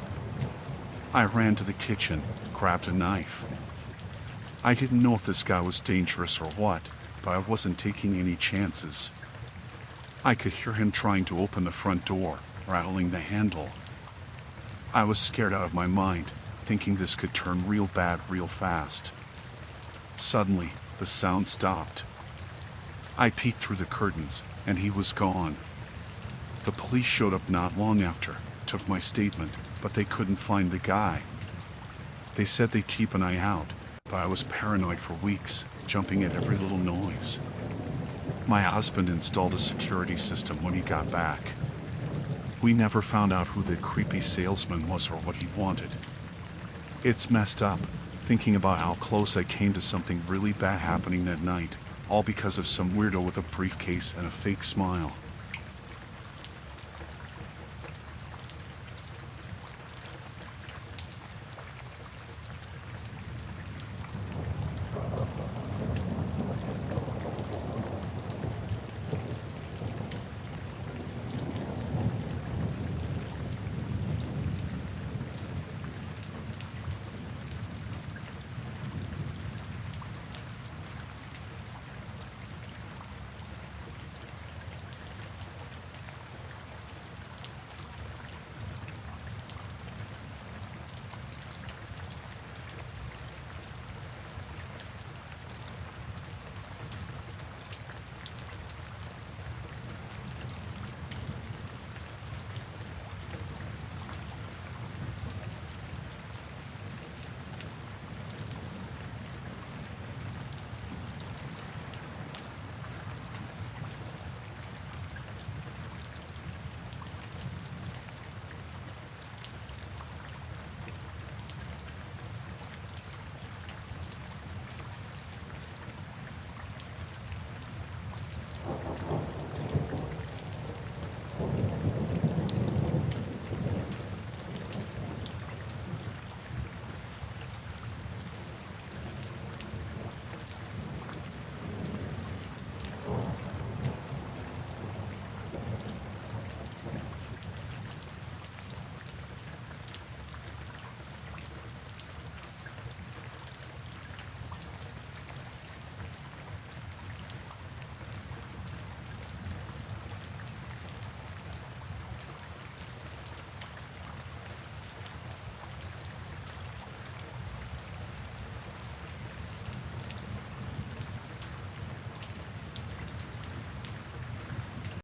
I ran to the kitchen, grabbed a knife. I didn't know if this guy was dangerous or what, but I wasn't taking any chances. I could hear him trying to open the front door, rattling the handle. I was scared out of my mind, thinking this could turn real bad real fast. Suddenly, the sound stopped. I peeked through the curtains, and he was gone. The police showed up not long after, took my statement, but they couldn't find the guy. They said they'd keep an eye out, but I was paranoid for weeks, jumping at every little noise. My husband installed a security system when he got back. We never found out who the creepy salesman was or what he wanted. It's messed up, thinking about how close I came to something really bad happening that night, all because of some weirdo with a briefcase and a fake smile.